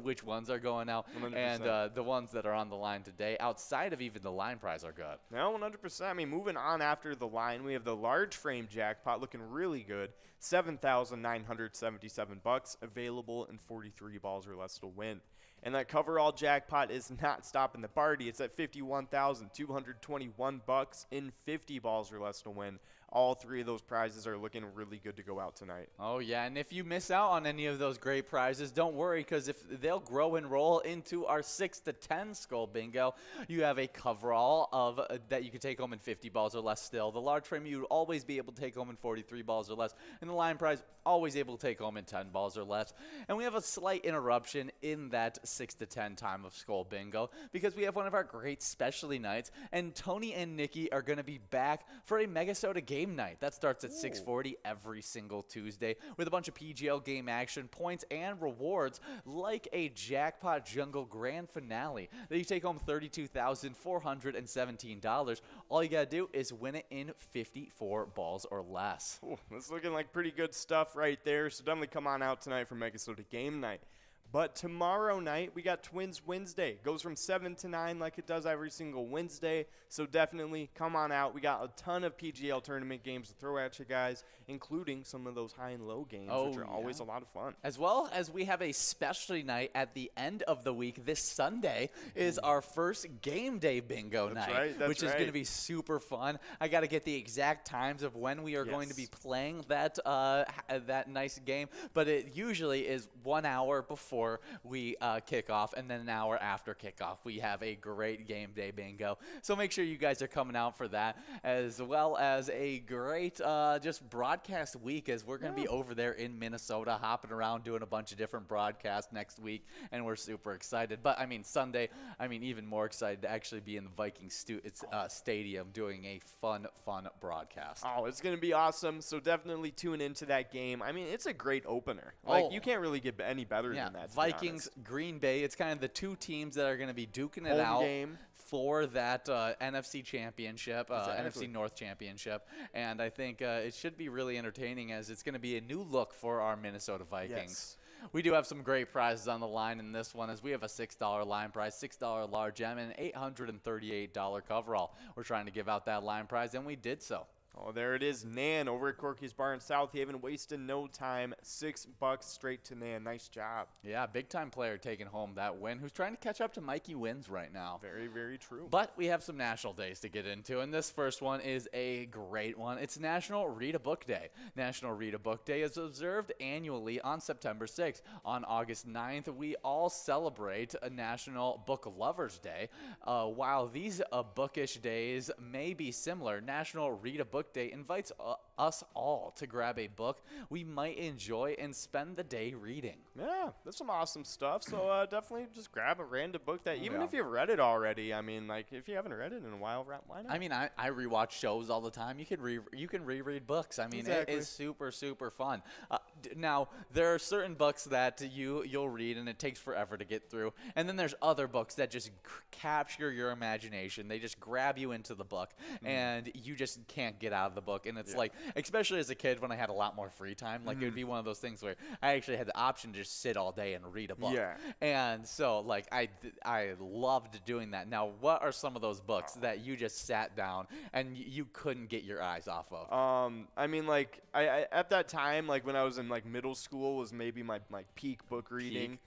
which ones are going out. 100%. And the ones that are on the line today, outside of even the line prize, are good. No, 100%. I mean, moving on after the line, we have the large frame jackpot looking really good. $7,977 available in 43 balls or less to win. And that coverall jackpot is not stopping the party. It's at $51,221 in 50 balls or less to win. All 3 of those prizes are looking really good to go out tonight. Oh, yeah, and if you miss out on any of those great prizes, don't worry, because if they'll grow and roll into our 6 to 10 Skull Bingo, you have a coverall of that you can take home in 50 balls or less still. The large frame, you'd always be able to take home in 43 balls or less, and the line prize, always able to take home in 10 balls or less. And we have a slight interruption in that 6 to 10 time of Skull Bingo, because we have one of our great specialty nights, and Tony and Nikki are going to be back for a MegaSota game night. That starts at 6:40 every single Tuesday with a bunch of PGL game action, points, and rewards like a Jackpot Jungle Grand Finale that you take home $32,417. All you got to do is win it in 54 balls or less. Ooh, that's looking like pretty good stuff right there. So definitely come on out tonight for MegaSota game night. But tomorrow night, we got TwinsWinsDay. Goes from 7 to 9 like it does every single Wednesday. So definitely come on out. We got a ton of PGL tournament games to throw at you guys, including some of those high and low games, which are always a lot of fun. As well as we have a specialty night at the end of the week. This Sunday is our first game day bingo night, which is going to be super fun. I got to get the exact times of when we are going to be playing that nice game, but it usually is 1 hour before we kick off, and then an hour after kickoff. We have a great game day bingo. So make sure you guys are coming out for that, as well as a great just broadcast week, as we're going to be over there in Minnesota, hopping around, doing a bunch of different broadcasts next week, and we're super excited. But, I mean, Sunday, even more excited to actually be in the Vikings stadium doing a fun broadcast. Oh, it's going to be awesome, so definitely tune into that game. I mean, it's a great opener. You can't really get any better than that. Vikings, Green Bay, it's kind of the 2 teams that are going to be duking it out for that NFC championship, NFC North championship. And I think it should be really entertaining, as it's going to be a new look for our Minnesota Vikings. Yes. We do have some great prizes on the line in this one, as we have a $6 line prize, $6 large M, and an $838 coverall. We're trying to give out that line prize, and we did so. Oh, there it is. Nan over at Corky's Bar in South Haven, wasting no time. $6 straight to Nan. Nice job. Yeah, big-time player taking home that win, who's trying to catch up to Mikey Wins right now. Very, very true. But we have some national days to get into, and this first one is a great one. It's National Read a Book Day. National Read a Book Day is observed annually on September 6th. On August 9th, we all celebrate a National Book Lovers Day. While these bookish days may be similar, National Read a Book Day invites us all to grab a book we might enjoy and spend the day reading. Yeah, that's some awesome stuff. So definitely just grab a random book that, even if you've read it already, I mean, like, if you haven't read it in a while, why not? I mean, I rewatch shows all the time. You can reread books. I mean, Exactly. It is super, super fun. Now, there are certain books that you'll read and it takes forever to get through. And then there's other books that just capture your imagination. They just grab you into the book and you just can't get out of the book. And it's like, especially as a kid when I had a lot more free time, like it would be one of those things where I actually had the option to just sit all day and read a book. Yeah. And so, like, I loved doing that. Now, what are some of those books that you just sat down and you couldn't get your eyes off of? I mean, like, I at that time, like, when I was in, like, middle school was maybe my peak book reading.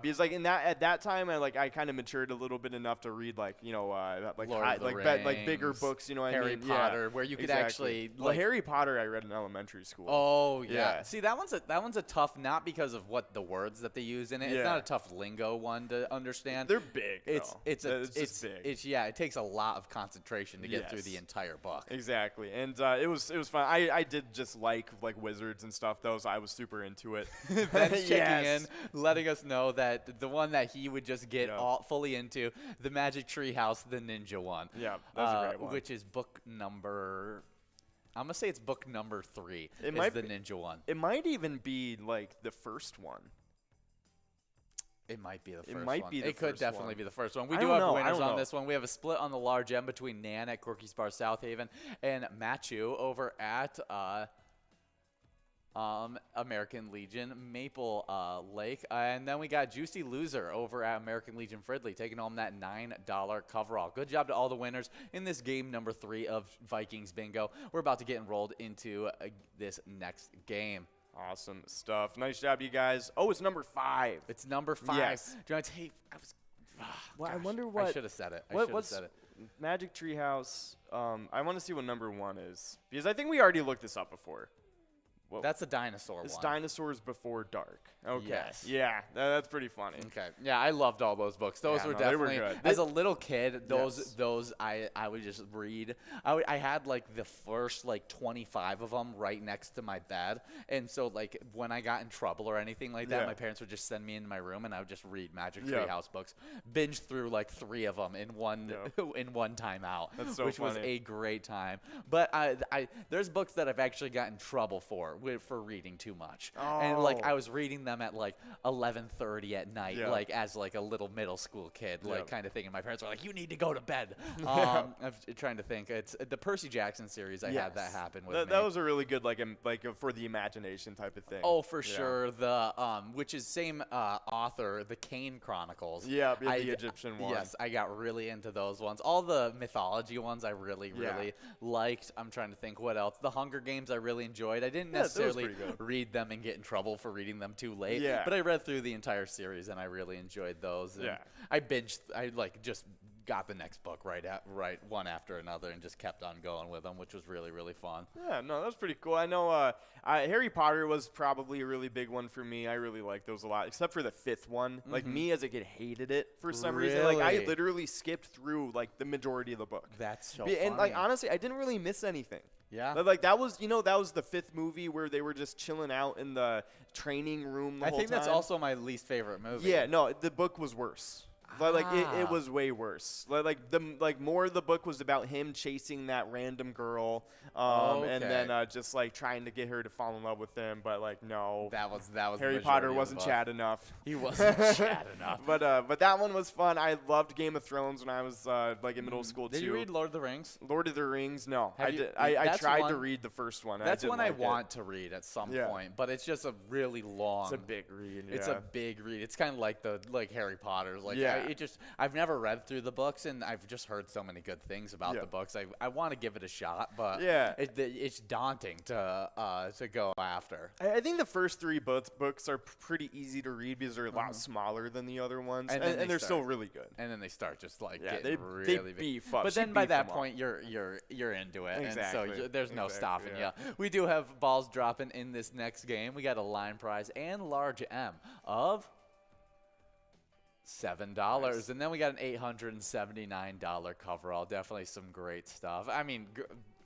Because, like, at that time, I kind of matured a little bit enough to read, like, you know, like, Lord of the like bigger Rings, books, you know what Harry I mean? Potter, where you could actually, Well, like, Harry Potter I read in elementary school. Oh yeah. Yeah. See, that one's a tough, not because of what the words that they use in it. It's not a tough lingo one to understand. They're big, It's though. It's big. It takes a lot of concentration to get through the entire book. Exactly, and it was fun. I did just like wizards and stuff though, so I was super into it. Ben's checking in, letting us know that the one that he would just get all fully into, the Magic Tree House, the Ninja one. Yeah, that's a great one. Which is book number. I'm gonna say it's book number 3. It might the be, Ninja one. It might even be like the first one. It might be the first It might one. be the It could first definitely one. be the first one. We I do don't have know. I winners don't on know. this one. We have a split on the large end between Nan at Corky's Bar South Haven and Matthew over at American Legion Maple Lake. And then we got Juicy Loser over at American Legion Fridley taking home that $9 coverall. Good job to all the winners in this game number 3 of Vikings Bingo. We're about to get enrolled into this next game. Awesome stuff. Nice job, you guys. Oh, it's number 5. It's number 5. Yes. Do you want to take? Well, I Gosh, wonder what. I should have said it. What's said it. Magic Treehouse? I want to see what number 1 is because I think we already looked this up before. Well, That's a dinosaur it's one. Dinosaurs Before Dark. Okay. Yes. Yeah, that's pretty funny. Okay. Yeah, I loved all those books. Those Yeah, were no, they were definitely good. as a little kid. Yes. Those I would just read. I had like the first like 25 of them right next to my bed, and so like when I got in trouble or anything like that, Yeah. my parents would just send me into my room and I would just read Magic Yeah. Treehouse books, binge through like 3 of them in one in one time out, That's so which was funny. a great time. But I there's books that I've actually gotten in trouble for reading too much. And like Oh. I was reading them at like 11:30 at night, Yeah. like as like a little middle school kid, like Yeah. kind of thing. And my parents were like, "You need to go to bed." I'm trying to think. It's the Percy Jackson series. I had that Yes. happen with me. That was a really good for the imagination type of thing. Oh, for Yeah. sure. The which is same author, the Kane Chronicles. Yeah, the Egyptian one. Yes, I got really into those ones. All the mythology ones I really liked. I'm trying to think what else. The Hunger Games I really enjoyed. I didn't Yeah, that was necessarily pretty good. read them and get in trouble for reading them too late. Yeah. But I read through the entire series and I really enjoyed those. And Yeah. I binged. I like just got the next book right one after another and just kept on going with them, which was really fun. Yeah, no, that was pretty cool. I know Harry Potter was probably a really big one for me. I really liked those a lot, except for the 5th one. Like me as a kid hated it for some reason. Like I Really? literally skipped through like the majority of the book. That's so And like funny. honestly, I didn't really miss anything. Yeah. Like that was the 5th movie where they were just chilling out in the training room the I whole think time. that's also my least favorite movie. Yeah, no, the book was worse. It was way worse. Like more of the book was about him chasing that random girl, and then just like trying to get her to fall in love with him. But like no, That was Harry the Potter majority of wasn't the book. Chad enough. He wasn't Chad enough. But that one was fun. I loved Game of Thrones when I was like in middle school Did too. you read Lord of the Rings? Lord of the Rings? No, Have I you- did. I that's tried to one- read the first one. That's I one didn't I like it. want to read at some Yeah. point, but it's just a really long. It's a big read. It's yeah. a big read. It's kind of like Harry Potter's. Like Yeah. I've never read through the books, and I've just heard so many good things about the books. I want to give it a shot, but it's daunting to go after. I think the first 3 books are pretty easy to read because they're a lot smaller than the other ones, and they're still really good. And then they start just like getting they really beef up. But then by that point, you're into it, Exactly. and so there's no stopping you. We do have balls dropping in this next game. We got a line prize and large M of $7, Nice. and then we got an $879 coverall. Definitely some great stuff. I mean,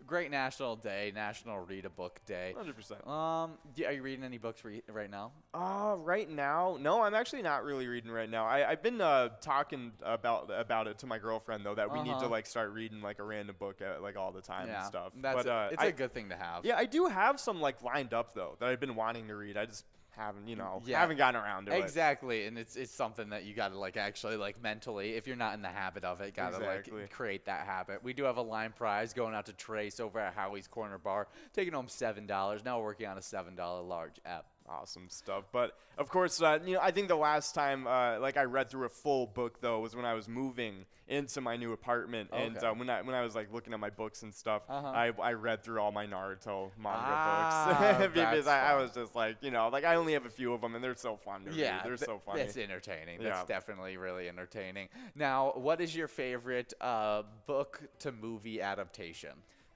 great National Day, National Read a Book Day. 100%. Are you reading any books right now? Right now, no, I'm actually not really reading right now. I've been talking about it to my girlfriend though, that we need to like start reading like a random book like all the time and stuff. It's a good thing to have. Yeah, I do have some like lined up though that I've been wanting to read. I just haven't gotten around to it. Exactly, and it's something that you got to like actually like mentally, if you're not in the habit of it, got to like create that habit. We do have a line prize going out to Trace over at Howie's Corner Bar, taking home $7. Now we're working on a $7 large app. Awesome stuff. But of course, I think the last time like I read through a full book though was when I was moving into my new apartment, and when I was like looking at my books and stuff, I read through all my Naruto manga books because I was just like, like I only have a few of them and they're so fun to read. They're so funny. That's entertaining. That's definitely really entertaining. Now, what is your favorite book to movie adaptation?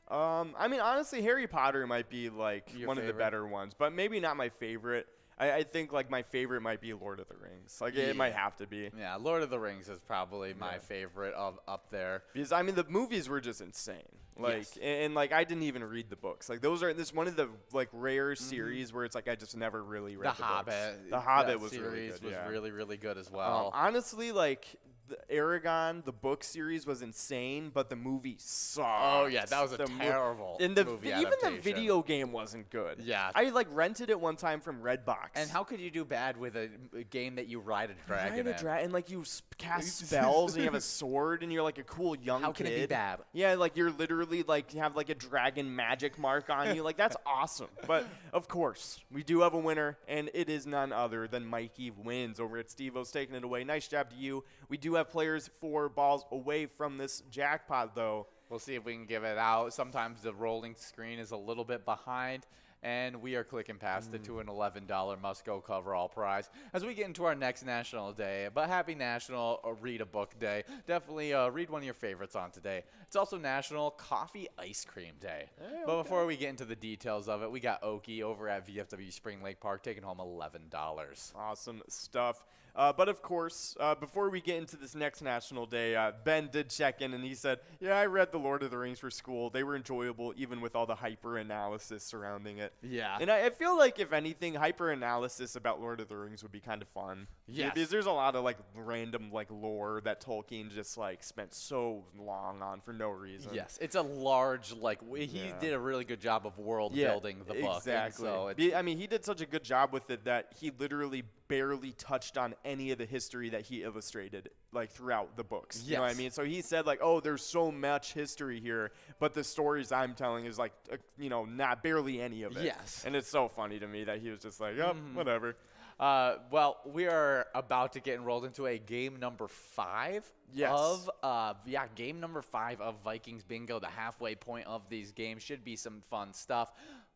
I mean, honestly, Harry Potter might be like one of the better ones, but maybe not my favorite. I think like my favorite might be Lord of the Rings. Like it might have to be. Yeah, Lord of the Rings is probably my favorite up there. Because I mean the movies were just insane. Like and like I didn't even read the books. Like this one of the like rare series where it's like I just never really read the Hobbit. Books. The Hobbit was series really good. Was really, really good as well. Honestly, like the Aragon, the book series was insane, but the movie sucked. Oh yeah, that was a terrible movie even adaptation. the video game wasn't good. Yeah, I like rented it one time from Redbox. And how could you do bad with a game that you ride a dragon in? And like you cast spells and you have a sword and you're like a cool young kid. How can it be bad? Yeah, like you're literally like you have like a dragon magic mark on you. Like that's awesome. But of course, we do have a winner, and it is none other than Mikey Wins over at Steve-O's taking it away. Nice job to you. We do have players 4 balls away from this jackpot though. We'll see if we can give it out. Sometimes the rolling screen is a little bit behind, and we are clicking past it to an $11 must-go coverall prize as we get into our next National Day. But happy National Read a Book Day. Definitely read one of your favorites on today. It's also National Coffee Ice Cream Day. But before we get into the details of it, we got Okie over at VFW Spring Lake Park taking home $11. Awesome stuff. But of course, before we get into this next National Day, Ben did check in and he said, yeah, I read The Lord of the Rings for school. They were enjoyable even with all the hyper-analysis surrounding it. Yeah. And I feel like, if anything, hyper-analysis about Lord of the Rings would be kind of fun. Yes. Because there's a lot of, like, random, like, lore that Tolkien just, like, spent so long on for no reason. Yes. It's a large, like, he did a really good job of world building the book. Exactly. So I mean, he did such a good job with it that he literally barely touched on any of the history that he illustrated like throughout the books. You know what I mean? So he said like, oh, there's so much history here, but the stories I'm telling is like, not barely any of it. Yes. And it's so funny to me that he was just like, oh, whatever. Well, we are about to get enrolled into a game number 5 game number 5 of Vikings Bingo. The halfway point of these games should be some fun stuff.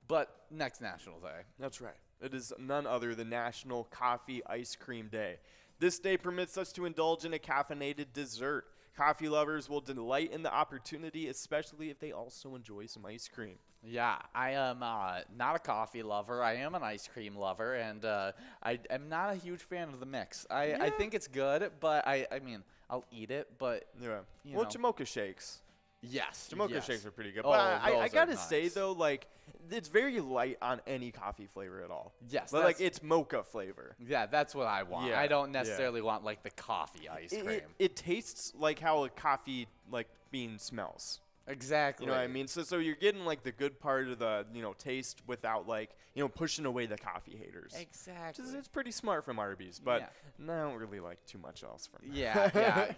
But next National Day. That's right. It is none other than National Coffee Ice Cream Day. This day permits us to indulge in a caffeinated dessert. Coffee lovers will delight in the opportunity, especially if they also enjoy some ice cream. Yeah, I am not a coffee lover. I am an ice cream lover, and I am not a huge fan of the mix. I think it's good, but I mean, I'll eat it, but Jamocha shakes. Yes. Jamocha shakes are pretty good. Oh, but I got to nice. say, though, like, it's very light on any coffee flavor at all. Yes. But, like, it's mocha flavor. Yeah, that's what I want. Yeah, I don't necessarily want, like, the coffee ice cream. It tastes like how a coffee, like, bean smells. Exactly. You know what I mean? So you're getting, like, the good part of the, taste without, like, pushing away the coffee haters. Exactly. It's pretty smart from Arby's, but I don't really like too much else from them. Yeah.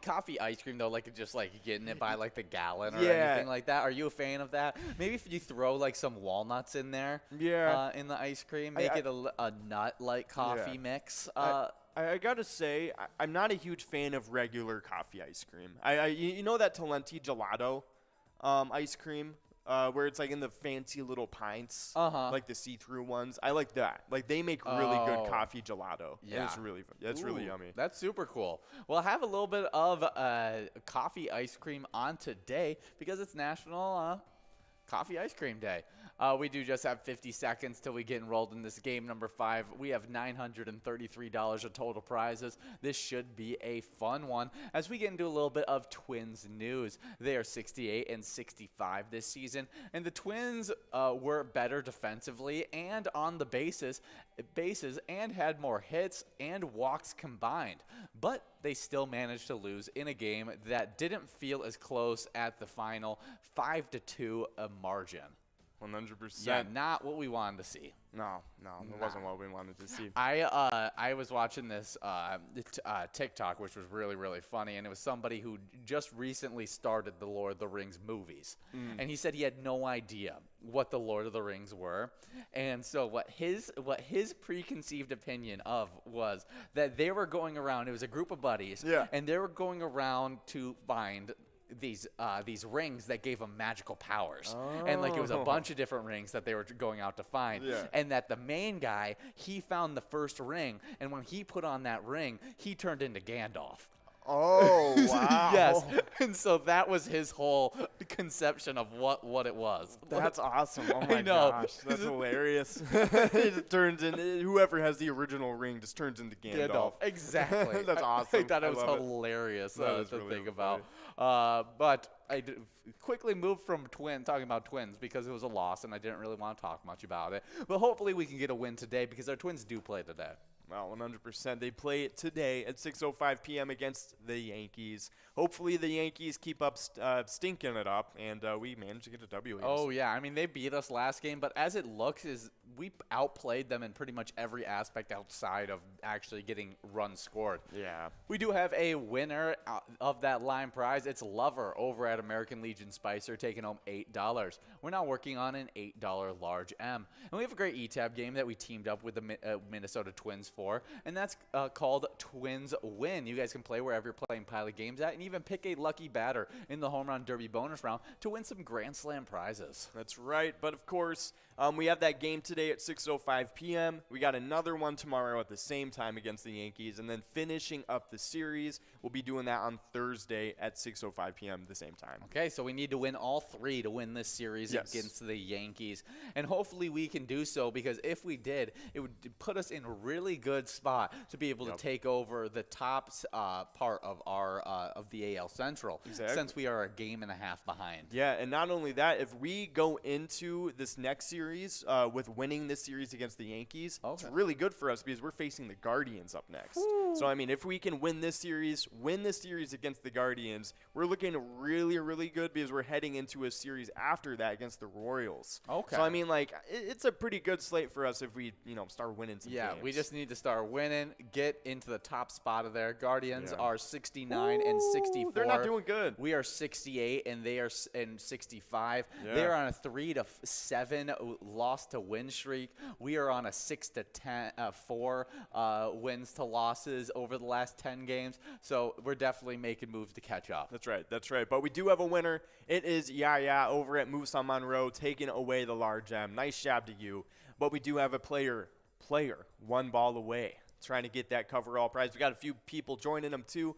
Coffee ice cream, though, like, just, like, getting it by, like, the gallon or anything like that. Are you a fan of that? Maybe if you throw, like, some walnuts in there in the ice cream, make it a nut-like coffee mix. I gotta say, I'm not a huge fan of regular coffee ice cream. You know that Talenti gelato ice cream where it's like in the fancy little pints, like the see-through ones. I like that. Like they make really good coffee gelato. Yeah. It's really yummy. That's super cool. We'll have a little bit of coffee ice cream on today because it's National Coffee Ice Cream Day. We do just have 50 seconds till we get enrolled in this game number 5. We have $933 of total prizes. This should be a fun one. As we get into a little bit of Twins news, they are 68 and 65 this season, and the Twins were better defensively and on the bases and had more hits and walks combined. But they still managed to lose in a game that didn't feel as close at the final 5-2 margin. 100%. Yeah, not what we wanted to see. No, it wasn't what we wanted to see. I was watching this TikTok, which was really, really funny, and it was somebody who just recently started the Lord of the Rings movies. And he said he had no idea what the Lord of the Rings were. And so what his preconceived opinion of was that they were going around, it was a group of buddies, and they were going around to find these rings that gave them magical powers. And like it was a bunch of different rings that they were going out to find. And that the main guy, he found the first ring, and when he put on that ring, he turned into Gandalf. Oh, wow. Yes. And so that was his whole conception of what it was. That's awesome. Oh my know. gosh. That's hilarious. It turns in, whoever has the original ring just turns into Gandalf. Exactly. That's awesome. I thought it was love hilarious That to is really think funny. about. But I quickly moved from talking about Twins because it was a loss and I didn't really want to talk much about it. But hopefully we can get a win today because our Twins do play today. Well, 100%. They play it today at 6:05 p.m. against the Yankees. Hopefully the Yankees keep up stinking it up, and we manage to get a W. Oh, yeah. I mean, they beat us last game, but as it looks, we outplayed them in pretty much every aspect outside of actually getting runs scored. Yeah. We do have a winner of that line prize. It's Lover over at American Legion Spicer taking home $8. We're now working on an $8 large M. And we have a great E-Tab game that we teamed up with the Minnesota Twins for, and that's called Twins Win. You guys can play wherever you're playing Pilot games at and even pick a lucky batter in the Home Run Derby bonus round to win some Grand Slam prizes. That's right. But, of course, we have that game today at 6:05 p.m. We got another one tomorrow at the same time against the Yankees. And then finishing up the series, we'll be doing that on Thursday at 6:05 p.m. the same time. Okay, so we need to win all 3 to win this series against the Yankees. And hopefully we can do so because if we did, it would put us in a really good spot to be able to take over the top part of our of the AL Central since we are a game and a half behind. Yeah, and not only that, if we go into this next series with winning this series against the Yankees, it's really good for us because we're facing the Guardians up next. So, I mean, if we can win this series against the Guardians, we're looking really, really good because we're heading into a series after that against the Royals. Okay. So, I mean, like, it's a pretty good slate for us if we, start winning some games. We just need to start winning, get into the top spot of there. Guardians are 69 and 64. They're not doing good. We are 68 and they are 65. They're on a 3-7 loss to win streak. We are on a 4 wins to losses over the last 10 games. So we're definitely making moves to catch up. That's right. But we do have a winner. It is Yaya over at Moose on Monroe taking away the large M. Nice job to you. But we do have a player 1 ball away trying to get that coverall prize. We got a few people joining them too.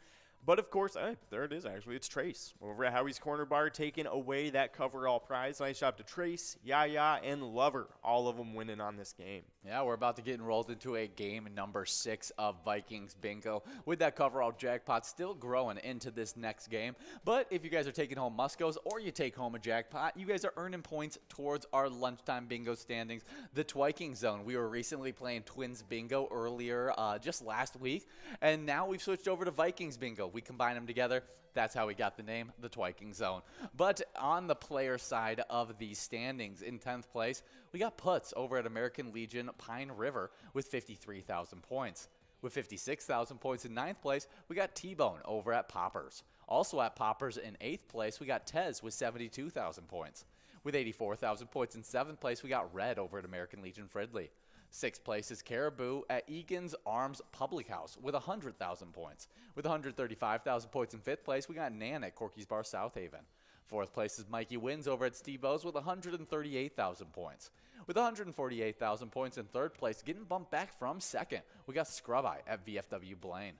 But, of course, there it is, actually. It's Trace over at Howie's Corner Bar taking away that coverall prize. Nice job to Trace, Yaya, and Lover, all of them winning on this game. Yeah, we're about to get enrolled into a game number 6 of Vikings Bingo with that coverall jackpot still growing into this next game. But if you guys are taking home Muscos or you take home a jackpot, you guys are earning points towards our lunchtime bingo standings, the Twiking Zone. We were recently playing Twins Bingo earlier just last week, and now we've switched over to Vikings Bingo. We combine them together. That's how we got the name, the Twiking Zone. But on the player side of these standings, in 10th place, we got Putz over at American Legion Pine River with 53,000 points. With 56,000 points in 9th place, we got T-Bone over at Poppers. Also at Poppers in 8th place, we got Tez with 72,000 points. With 84,000 points in 7th place, we got Red over at American Legion Fridley. Sixth place is Caribou at Egan's Arms Public House with 100,000 points. With 135,000 points in fifth place, we got Nan at Corky's Bar South Haven. Fourth place is Mikey Wins over at Steve O's with 138,000 points. With 148,000 points in third place, getting bumped back from second, we got Scrub Eye at VFW Blaine.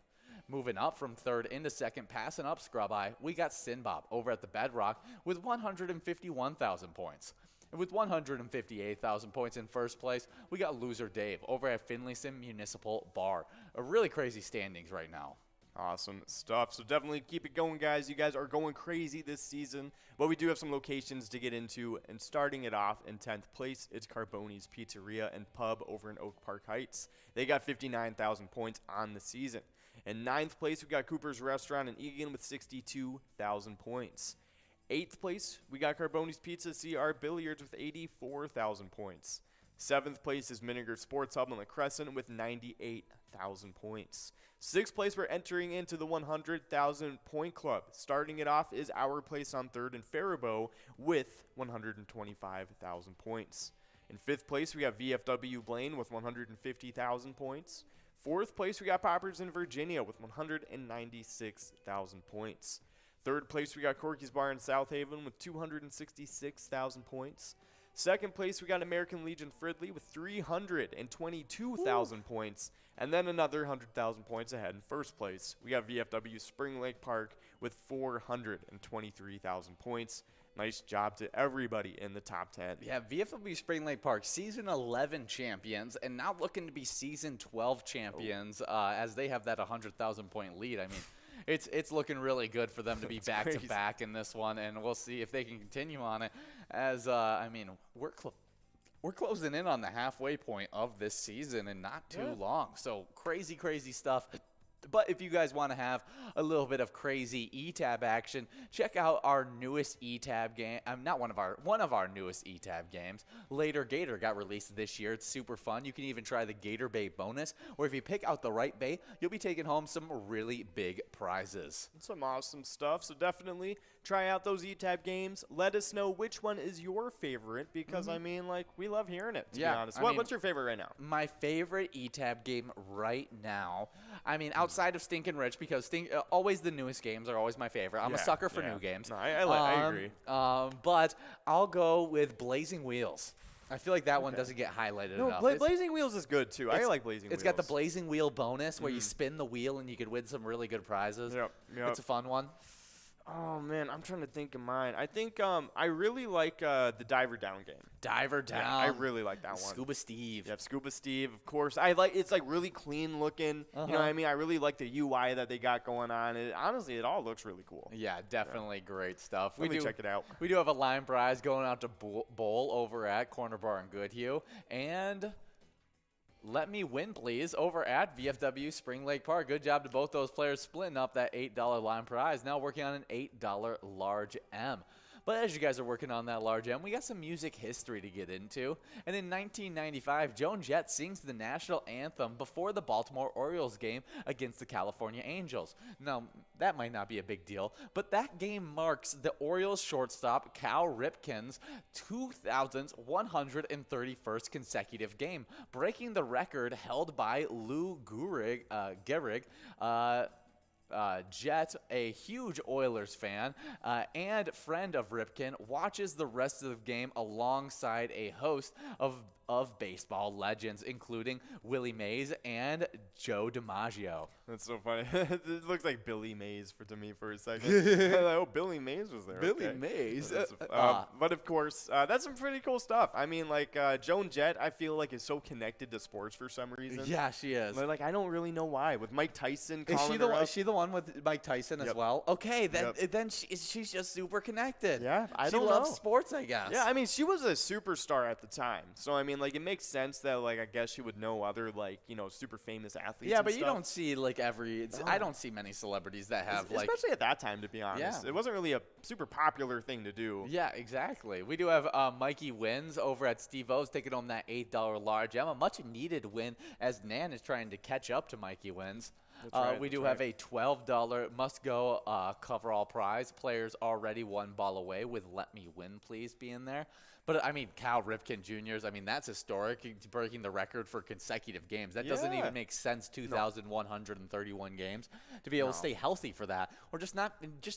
Moving up from third into second, passing up Scrub Eye, we got Sinbob over at the Bedrock with 151,000 points. And with 158,000 points in first place, we got Loser Dave over at Finlayson Municipal Bar. A really crazy standings right now. Awesome stuff. So definitely keep it going, guys. You guys are going crazy this season. But we do have some locations to get into. And starting it off in 10th place, it's Carboni's Pizzeria and Pub over in Oak Park Heights. They got 59,000 points on the season. In 9th place, we got Cooper's Restaurant in Egan with 62,000 points. 8th place, we got Carboni's Pizza CR Billiards with 84,000 points. 7th place is Miniger Sports Hub on the Crescent with 98,000 points. 6th place, we're entering into the 100,000 point club. Starting it off is our place on 3rd in Faribault with 125,000 points. In 5th place, we got VFW Blaine with 150,000 points. 4th place, we got Poppers in Virginia with 196,000 points. 3rd place, we got Corky's Bar in South Haven with 266,000 points. 2nd place, we got American Legion Fridley with 322,000 points. And then another 100,000 points ahead in first place. We got VFW Spring Lake Park with 423,000 points. Nice job to everybody in the top 10. Yeah, VFW Spring Lake Park, Season 11 champions, and now looking to be Season 12 champions as they have that 100,000 point lead. I mean, it's looking really good for them to be back-to-back in this one, and we'll see if they can continue on it. As, I mean, we're closing in on the halfway point of this season and not too long. So crazy, crazy stuff. But if you guys want to have a little bit of crazy E-Tab action, check out our newest E-Tab game. One of our newest E-Tab games. Later Gator got released this year. It's super fun. You can even try the Gator Bay bonus, where if you pick out the right bay, you'll be taking home some really big prizes. Some awesome stuff. So definitely try out those E-Tab games. Let us know which one is your favorite, because I mean, like, we love hearing it, to be honest. What's your favorite right now? My favorite E-Tab game right now, I mean, outside of Stinkin' Rich, because always the newest games are always my favorite. I'm a sucker for new games. No, I agree. But I'll go with Blazing Wheels. I feel like that one doesn't get highlighted enough. Blazing Wheels is good, too. I like Blazing Wheels. It's got the Blazing Wheel bonus where you spin the wheel and you could win some really good prizes. Yep. It's a fun one. Oh, man, I'm trying to think of mine. I think I really like the Diver Down game. Diver Down. Yeah, I really like that one. Scuba Steve. Yep, Scuba Steve, of course. It's like really clean looking. You know what I mean? I really like the UI that they got going on. Honestly, it all looks really cool. Yeah, definitely great stuff. Let me check it out. We do have a line prize going out to Bowl over at Corner Bar in Goodhue. And Let Me Win Please over at VFW Spring Lake Park. Good job to both those players splitting up that $8 line prize. Now working on an $8 large M. But as you guys are working on that large M, we got some music history to get into. And in 1995, Joan Jett sings the national anthem before the Baltimore Orioles game against the California Angels. Now, that might not be a big deal, but that game marks the Orioles shortstop Cal Ripken's 2,131st consecutive game, breaking the record held by Lou Gehrig. Jet, a huge Oilers fan and friend of Ripken, watches the rest of the game alongside a host of baseball legends, including Willie Mays and Joe DiMaggio. That's so funny. It looks like Billy Mays to me for a second. Oh, Billy Mays was there. Billy Mays. But of course, that's some pretty cool stuff. I mean, like Joan Jett, I feel like is so connected to sports for some reason. Yeah, she is. Like I don't really know why. With Mike Tyson, is she the one with Mike Tyson as well? Okay, then she's just super connected. Yeah, she loves sports, I guess. Yeah, I mean, she was a superstar at the time, so I mean, like it makes sense that like I guess she would know other like super famous athletes. Yeah, but you don't see like I don't see many celebrities that have like, especially at that time, to be honest. It wasn't really a super popular thing to do. Yeah, exactly. We do have Mikey Wins over at Steve O's taking home that $8 large M, a much needed win as Nan is trying to catch up to Mikey Wins. We do have a $12 must-go coverall prize. Players already one ball away with Let Me Win Please being there. But I mean, Cal Ripken Jr.'s, I mean, that's historic, breaking the record for consecutive games. That doesn't Yeah. even make sense. 2,131 games to be able to No. stay healthy for that, or just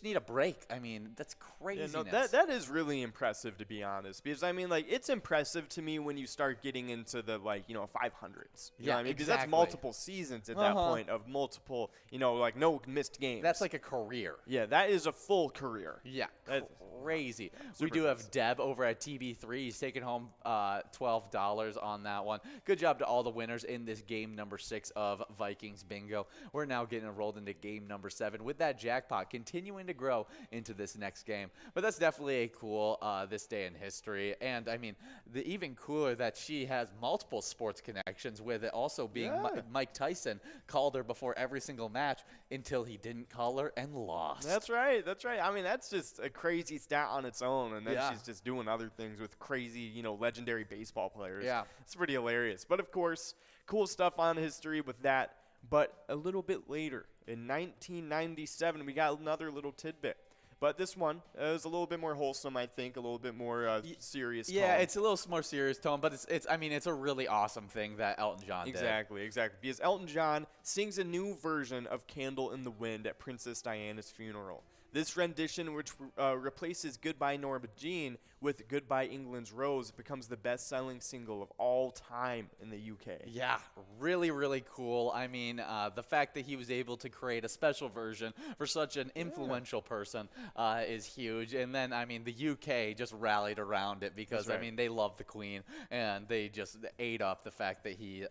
need a break. I mean, that's craziness. Yeah, no, that is really impressive, to be honest, because I mean, like, it's impressive to me when you start getting into the 500s. You know what I mean? Because that's exactly. multiple seasons at that point of multiple, like no missed games. That's like a career. Yeah, that is a full career. Yeah, That- crazy. We super do have impressive. Deb over at TB3. He's taking home $12 on that one. Good job to all the winners in this game number 6 of Vikings Bingo. We're now getting enrolled into game number 7 with that jackpot continuing to grow into this next game. But that's definitely a cool this day in history. And I mean, the even cooler that she has multiple sports connections with it also being Yeah. Mike Tyson called her before every single match until he didn't call her and lost. That's right. That's right. I mean, that's just a crazy stat on its own, and then Yeah. she's just doing other things with crazy, legendary baseball players. Yeah. It's pretty hilarious. But of course, cool stuff on history with that. But a little bit later, in 1997, we got another little tidbit. But this one is a little bit more wholesome, I think, a little bit more serious. Yeah, tone. it's a little more serious tone, but I mean, it's a really awesome thing that Elton John did. Exactly. Because Elton John sings a new version of Candle in the Wind at Princess Diana's funeral. This rendition, which replaces Goodbye Norma Jean with Goodbye England's Rose, becomes the best-selling single of all time in the UK. Yeah, really, really cool. I mean, the fact that he was able to create a special version for such an influential person is huge. And then, I mean, the UK just rallied around it because, That's right. I mean, they love the Queen, and they just ate up the fact that he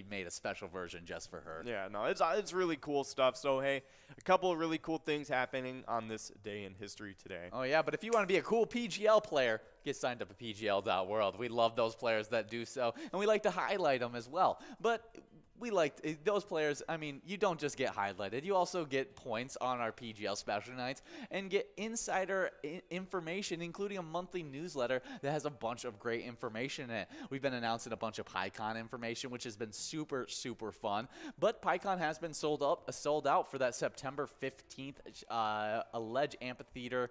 made a special version just for her. Yeah, no, it's really cool stuff. So, hey, a couple of really cool things happening on this day in history today. Oh, yeah, but if you want to be a cool PGL player, get signed up at PGL.world. We love those players that do so, and we like to highlight them as well. But we like those players. I mean, you don't just get highlighted. You also get points on our PGL special nights and get insider information, including a monthly newsletter that has a bunch of great information in it. We've been announcing a bunch of PyCon information, which has been super, super fun. But PyCon has been sold out for that September 15th Alleged Amphitheater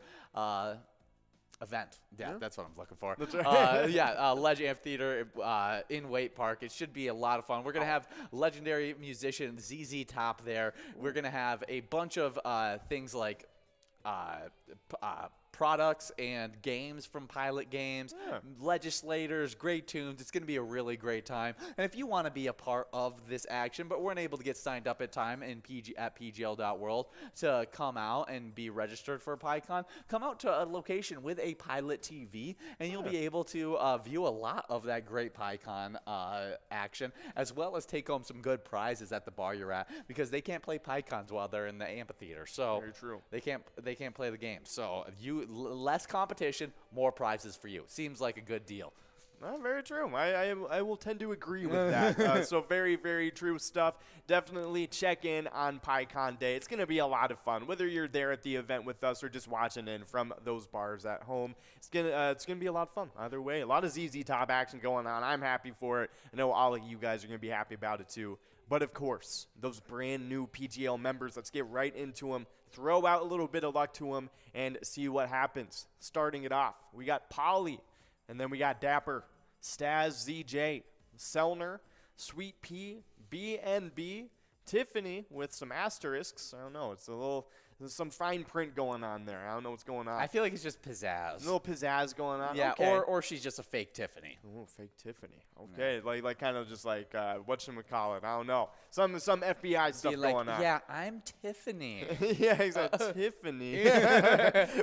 event. Yeah, that's what I'm looking for. That's right. Ledge Amphitheater in Waite Park. It should be a lot of fun. We're going to have legendary musician ZZ Top there. We're going to have a bunch of things like products and games from Pilot Games, legislators, great tunes. It's going to be a really great time. And if you want to be a part of this action, but weren't able to get signed up at time at pgl.world to come out and be registered for PyCon, come out to a location with a Pilot TV, and you'll be able to view a lot of that great PyCon action, as well as take home some good prizes at the bar you're at, because they can't play PyCons while they're in the amphitheater. So Very true. They can't play the game. So less competition, more prizes for you. Seems like a good deal. Very true. I will tend to agree with that. So very, very true stuff. Definitely check in on PyCon Day. It's going to be a lot of fun, whether you're there at the event with us or just watching in from those bars at home. It's gonna be a lot of fun. Either way, a lot of ZZ Top action going on. I'm happy for it. I know all of you guys are going to be happy about it too. But of course, those brand new PGL members, let's get right into them. Throw out a little bit of luck to them and see what happens. Starting it off, we got Polly. And then we got Dapper, Staz, ZJ, Selner, Sweet Pea, BNB, Tiffany with some asterisks. I don't know. There's some fine print going on there. I don't know what's going on. I feel like it's just pizzazz. A little pizzazz going on. Yeah, okay. or she's just a fake Tiffany. Ooh, fake Tiffany. Okay, like kind of just like whatchamacallit. I don't know. Some FBI stuff Be like, going on. yeah, I'm Tiffany. Yeah, exactly. Tiffany.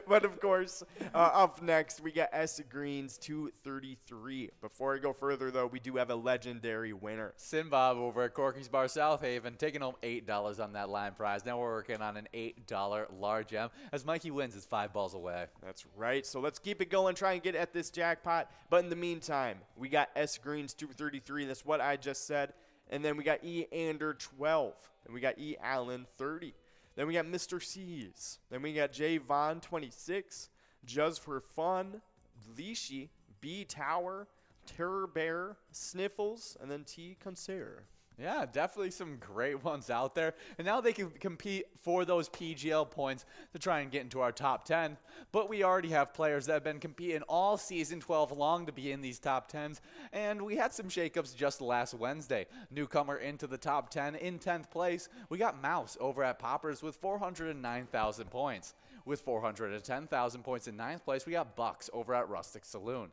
But of course, up next we got S Greens 233. Before I go further though, we do have a legendary winner. Sinbob over at Corky's Bar South Haven, taking home $8 on that line prize. Now we're working on an $8 large M as Mikey wins his 5 balls away. That's right. So let's keep it going, try and get at this jackpot. But in the meantime, we got S Greens 233. That's what I just said. And then we got E Ander 12. And we got E Allen 30. Then we got Mr. C's. Then we got J Von 26. Just for Fun, Leashy, B Tower, Terror Bear, Sniffles, and then T Concert. Yeah, definitely some great ones out there. And now they can compete for those PGL points to try and get into our top 10. But we already have players that have been competing all season 12 long to be in these top 10s. And we had some shakeups just last Wednesday. Newcomer into the top 10 in 10th place. We got Mouse over at Poppers with 409,000 points. With 410,000 points in 9th place, we got Bucks over at Rustic Saloon.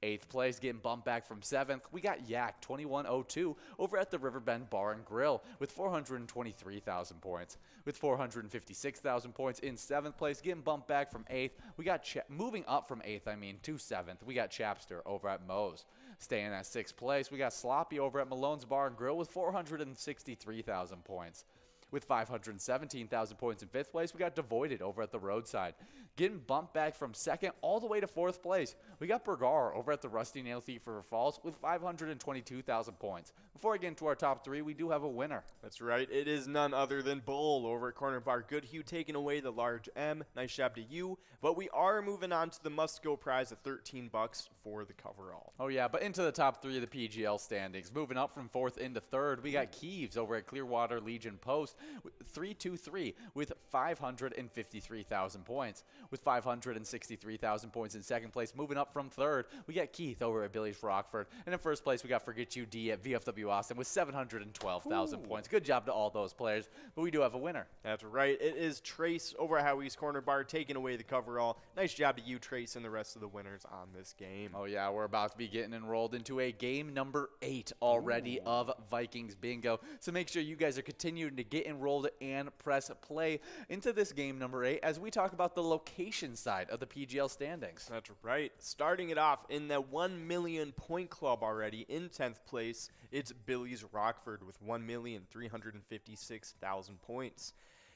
8th place, getting bumped back from 7th, we got Yak 2102 over at the Riverbend Bar and Grill with 423,000 points. With 456,000 points in 7th place, getting bumped back from 8th, we got moving up from 8th, to 7th, we got Chapster over at Moe's. Staying at 6th place, we got Sloppy over at Malone's Bar and Grill with 463,000 points. With 517,000 points in 5th place, we got Devoided over at the Roadside. Getting bumped back from 2nd all the way to 4th place, we got Bergar over at the Rusty Nail Thief River Falls with 522,000 points. Before I get into our top 3, we do have a winner. That's right. It is none other than Bull over at Corner Bar Goodhue taking away the large M. Nice job to you. But we are moving on to the must-go prize of $13 for the coverall. Oh, yeah, but into the top 3 of the PGL standings. Moving up from 4th into 3rd, we got Keeves over at Clearwater Legion Post, 323 with 553,000 points. With 563,000 points in 2nd place, moving up from 3rd, we got Keith over at Billy's Rockford. And in 1st place, we got Forget You D at VFW Austin with 712,000 points. Good job to all those players, but we do have a winner. That's right. It is Trace over at Howie's Corner Bar taking away the coverall. Nice job to you, Trace, and the rest of the winners on this game. Oh, yeah, we're about to be getting enrolled into a game number 8 already of Vikings Bingo. So make sure you guys are continuing to get enrolled and press play into this game number 8 as we talk about the location side of the PGL standings. That's right. Starting it off in the 1 million point club already in 10th place, it's Billy's Rockford with 1,356,000 points.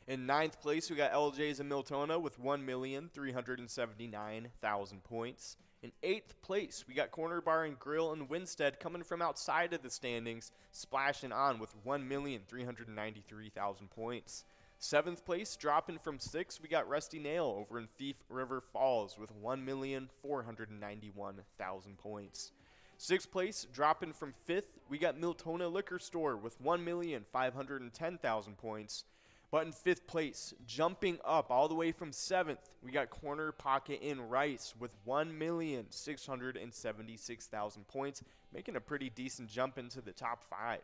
In 9th place, we got LJ's in Miltona with 1,379,000 points. In 8th place, we got Corner Bar and Grill in Winstead coming from outside of the standings, splashing on with 1,393,000 points. 7th place, dropping from 6th, we got Rusty Nail over in Thief River Falls with 1,491,000 points. 6th place, dropping from 5th, we got Miltona Liquor Store with 1,510,000 points. But in 5th place, jumping up all the way from 7th, we got Corner Pocket in Rice with 1,676,000 points, making a pretty decent jump into the top 5.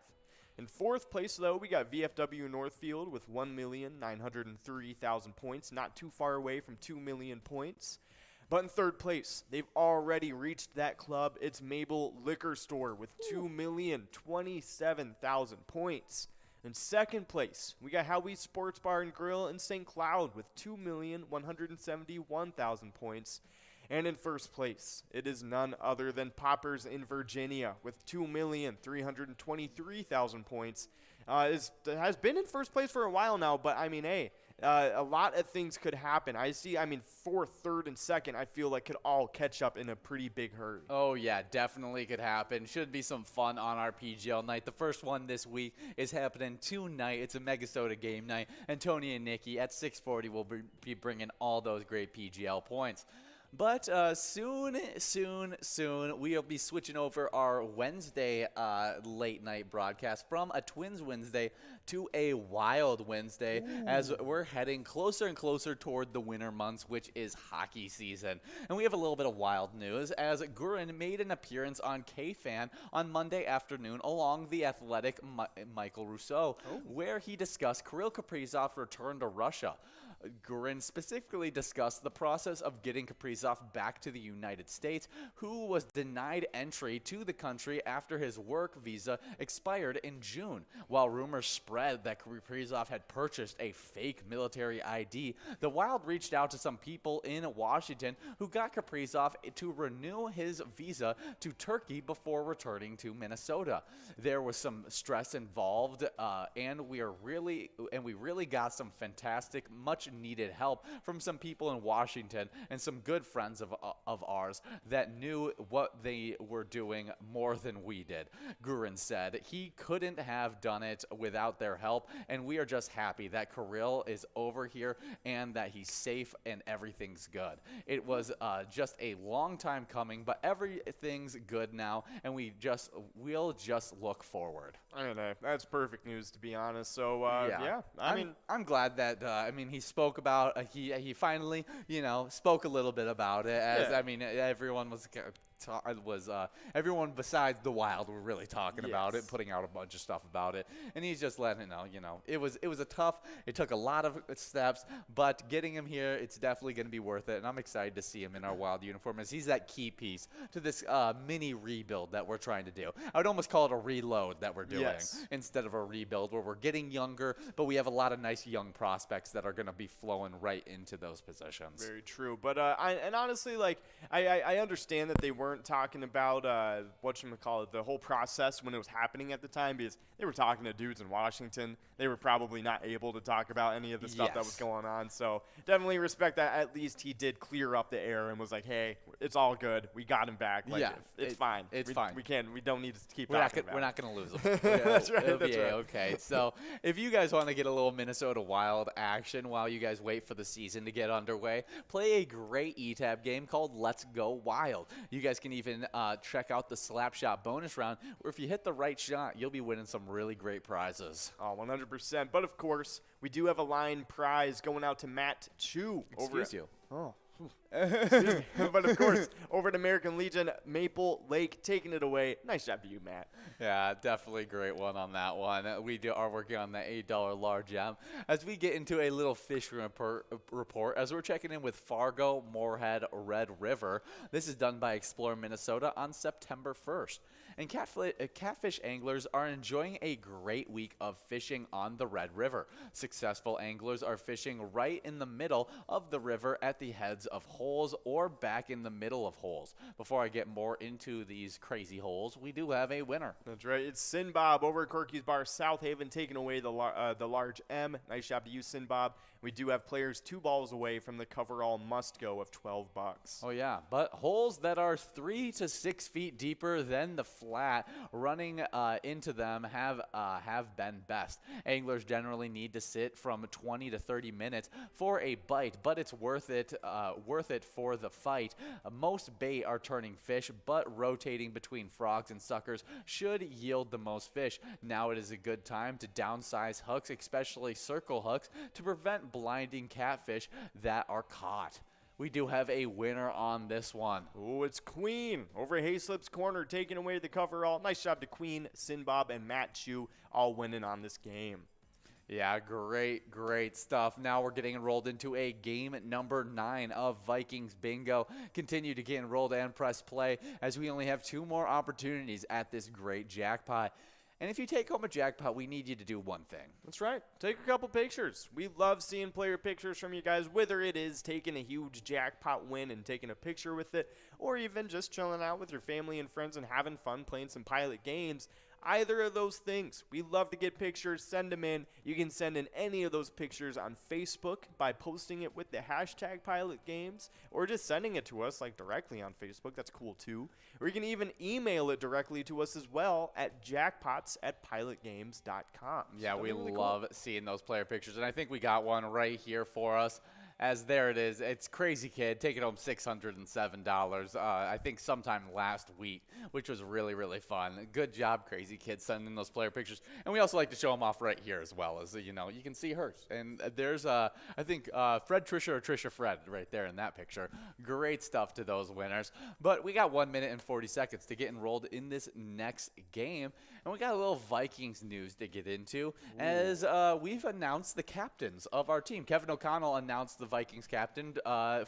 In 4th place, though, we got VFW Northfield with 1,903,000 points, not too far away from 2 million points. But in 3rd place, they've already reached that club. It's Mabel Liquor Store with 2,027,000 points. In 2nd place, we got Howie's Sports Bar and Grill in St. Cloud with 2,171,000 points. And in 1st place, it is none other than Poppers in Virginia with 2,323,000 points. Has been in 1st place for a while now, but hey, a lot of things could happen. I see, 4th, 3rd, and 2nd, I feel like could all catch up in a pretty big hurry. Oh, yeah, definitely could happen. Should be some fun on our PGL night. The first one this week is happening tonight. It's a MegaSota game night, and Tony and Nikki at 6:40 will be bringing all those great PGL points. But soon, we'll be switching over our Wednesday late night broadcast from a Twins Wednesday to a Wild Wednesday as we're heading closer and closer toward the winter months, which is hockey season. And we have a little bit of Wild news as Gurin made an appearance on K-Fan on Monday afternoon along the athletic Michael Rousseau, where he discussed Kirill Kaprizov's return to Russia. Gurin specifically discussed the process of getting Kaprizov back to the United States, who was denied entry to the country after his work visa expired in June. While rumors spread that Kaprizov had purchased a fake military ID, the Wild reached out to some people in Washington who got Kaprizov to renew his visa to Turkey before returning to Minnesota. There was some stress involved, and we really got some fantastic, much needed help from some people in Washington and some good friends of ours that knew what they were doing more than we did. Gurin said he couldn't have done it without their help, and we are just happy that Kirill is over here and that he's safe and everything's good. It was just a long time coming, but everything's good now, and we'll just look forward. I mean, that's perfect news, to be honest. So, yeah. I'm glad that he spoke about he finally spoke a little bit about it. As everyone everyone besides the Wild were really talking about it, putting out a bunch of stuff about it, and he's just letting it know. It was it took a lot of steps, but getting him here, it's definitely going to be worth it, and I'm excited to see him in our Wild uniform, as he's that key piece to this mini rebuild that we're trying to do. I would almost call it a reload that we're doing instead of a rebuild, where we're getting younger, but we have a lot of nice young prospects that are going to be flowing right into those positions. Very true. But honestly, I understand that they weren't talking about the whole process when it was happening at the time, because they were talking to dudes in Washington. They were probably not able to talk about any of the stuff that was going on. So definitely respect that. At least he did clear up the air and was like, "Hey, it's all good. We got him back. It's fine. It's fine. We don't need to keep talking about it. We're not going to lose him." That's right. It'll be okay. So if you guys want to get a little Minnesota Wild action while you guys wait for the season to get underway, play a great ETAB game called Let's Go Wild. You guys can even check out the slap shot bonus round, where if you hit the right shot, you'll be winning some really great prizes. Oh, 100%. But of course, we do have a line prize going out to Matt Chu. Excuse you. Oh. But of course, over at American Legion, Maple Lake taking it away. Nice job to you, Matt. Yeah, definitely great one on that one. We are working on the $8 large M. As we get into a little fish report, as we're checking in with Fargo, Moorhead, Red River. This is done by Explore Minnesota on September 1st. And catfish anglers are enjoying a great week of fishing on the Red River. Successful anglers are fishing right in the middle of the river at the heads of holes or back in the middle of holes. Before I get more into these crazy holes, we do have a winner. That's right. It's Sinbob over at Corky's Bar South Haven taking away the large M. Nice job to you, Sinbob. We do have players 2 balls away from the coverall must go of $12. Oh yeah, but holes that are 3 to 6 feet deeper than the flat, running into them have been best. Anglers generally need to sit from 20 to 30 minutes for a bite, but it's worth it for the fight. Most bait are turning fish, but rotating between frogs and suckers should yield the most fish. Now it is a good time to downsize hooks, especially circle hooks, to prevent blinding catfish that are caught. We do have a winner on this one. Oh, it's Queen over at Hayslip's Corner taking away the coverall. Nice job to Queen, Sinbob, and Matt Chu all winning on this game. Yeah, great stuff. Now we're getting enrolled into a game number 9 of Vikings Bingo. Continue to get enrolled and press play, as we only have 2 more opportunities at this great jackpot. And if you take home a jackpot, we need you to do one thing. That's right. Take a couple pictures. We love seeing player pictures from you guys, whether it is taking a huge jackpot win and taking a picture with it, or even just chilling out with your family and friends and having fun playing some Pilot games. Either of those things. We love to get pictures. Send them in. You can send in any of those pictures on Facebook by posting it with the hashtag Pilot Games, or just sending it to us directly on Facebook. That's cool too. Or you can even email it directly to us as well at jackpots@pilotgames.com. Yeah, we love seeing those player pictures, and I think we got one right here for us. As there it is. It's Crazy Kid taking home $607, I think sometime last week, which was really fun. Good job, Crazy Kid, sending those player pictures. And we also like to show them off right here as well, as you can see hers. And there's, I think, Fred Trisha or Trisha Fred right there in that picture. Great stuff to those winners. But we got 1 minute and 40 seconds to get enrolled in this next game. And we got a little Vikings news to get into, as we've announced the captains of our team. Kevin O'Connell announced the Vikings captain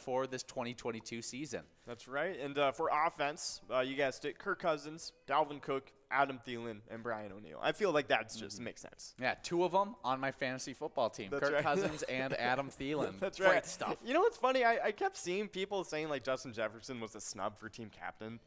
for this 2022 season. That's right. And for offense, you guessed it, Kirk Cousins, Dalvin Cook, Adam Thielen, and Brian O'Neill. I feel like that's just makes sense. Yeah, 2 of them on my fantasy football team. That's Kirk right. Cousins and Adam Thielen. That's right. Great stuff. You know what's funny? I kept seeing people saying Justin Jefferson was a snub for team captain.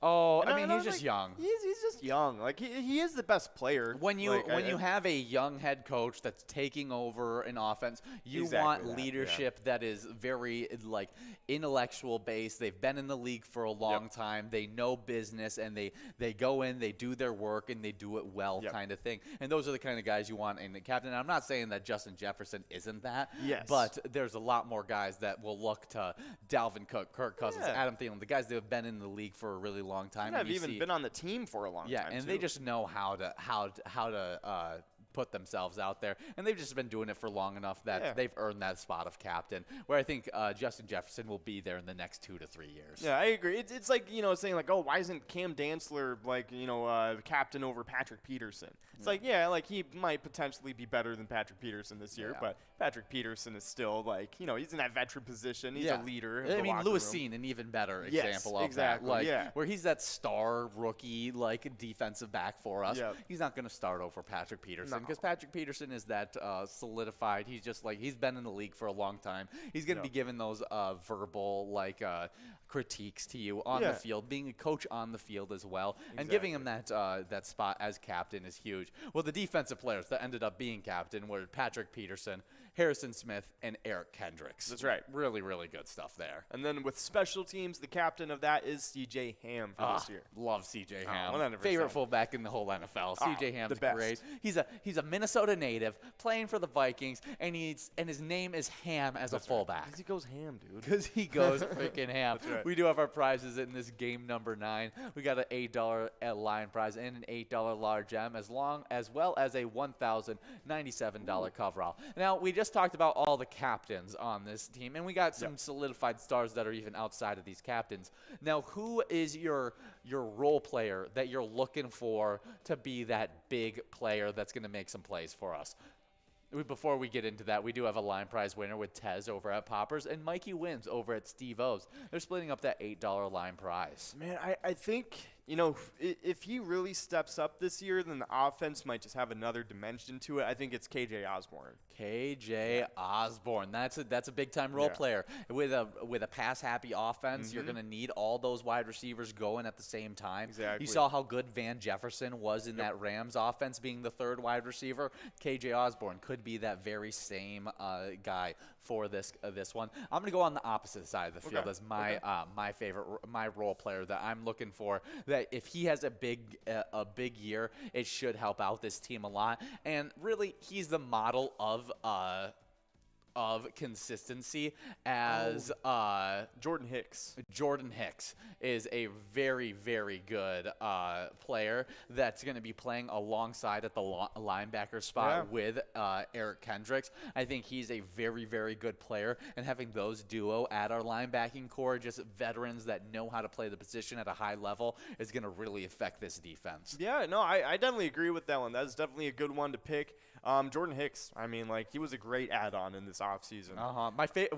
Oh, And I mean, and he's just like, young. He's just young. Like he is the best player. When you Like, when you have a young head coach that's taking over an offense, you Exactly want that, yeah. leadership that is very like intellectual based. They've been in the league for a long time. They know business, and they go in, they do their work, and they do it well, kind of thing. And those are the kind of guys you want in the captain. And I'm not saying that Justin Jefferson isn't that. Yes. But there's a lot more guys that will look to Dalvin Cook, Kirk Cousins, Yeah. Adam Thielen, the guys that have been in the league for a really long time. and and have you even see- been on the team for a long yeah, time. and too. they just know how to put themselves out there, and they've just been doing it for long enough that they've earned that spot of captain. Where I think Justin Jefferson will be there in the next 2 to 3 years. Yeah, I agree. It's like, saying like, oh, why isn't Cam Dantzler like, captain over Patrick Peterson? It's like, yeah, like he might potentially be better than Patrick Peterson this year, but Patrick Peterson is still like, he's in that veteran position. He's a leader. of I the mean, locker Lewis room. Seen, an even better Yes, example of exactly, that. Like, yeah. where he's that star rookie, like defensive back for us. Yep. He's not going to start over Patrick Peterson No. because Patrick Peterson is that solidified. He's just like, he's been in the league for a long time. He's going to be giving those verbal critiques to you on the field, being a coach on the field as well, and giving him that spot as captain is huge. Well, the defensive players that ended up being captain were Patrick Peterson, Harrison Smith, and Eric Kendricks. That's right. Really, really good stuff there. And then with special teams, the captain of that is C.J. Ham for this year. Love C.J. Oh, Ham. 100%. Favorite fullback in the whole NFL. C.J. Ham's the best. great. He's a Minnesota native playing for the Vikings, and his name is Ham as a fullback. Because he goes ham, dude. Because he goes freaking ham. That's right. We do have our prizes in this game number 9. We got an $8 line prize and an $8 large gem, as well as a $1,097 coverall. Now, we just talked about all the captains on this team, and we got some solidified stars that are even outside of these captains. Now, who is your role player that you're looking for to be that big player that's going to make some plays for us? Before we get into that, we do have a line prize winner with Tez over at Poppers and Mikey Wins over at Steve O's. They're splitting up that $8 line prize. Man, I think, if he really steps up this year, then the offense might just have another dimension to it. I think it's KJ Osborne. KJ Osborne. That's a big time role player. With a pass happy offense, you're gonna need all those wide receivers going at the same time. Exactly. You saw how good Van Jefferson was in that Rams offense, being the third wide receiver. KJ Osborne could be that very same guy for this one. I'm gonna go on the opposite side of the field as my favorite, my role player that I'm looking for. That if he has a big year, it should help out this team a lot. And really, he's the model of consistency as Jordan Hicks. Jordan Hicks is a very, very good player that's going to be playing alongside at the linebacker spot with Eric Kendricks. I think he's a very, very good player, and having those duo at our linebacking core, just veterans that know how to play the position at a high level, is going to really affect this defense. Yeah, no, I definitely agree with that one. That's definitely a good one to pick. Jordan Hicks, I mean, like, he was a great add-on in this offseason.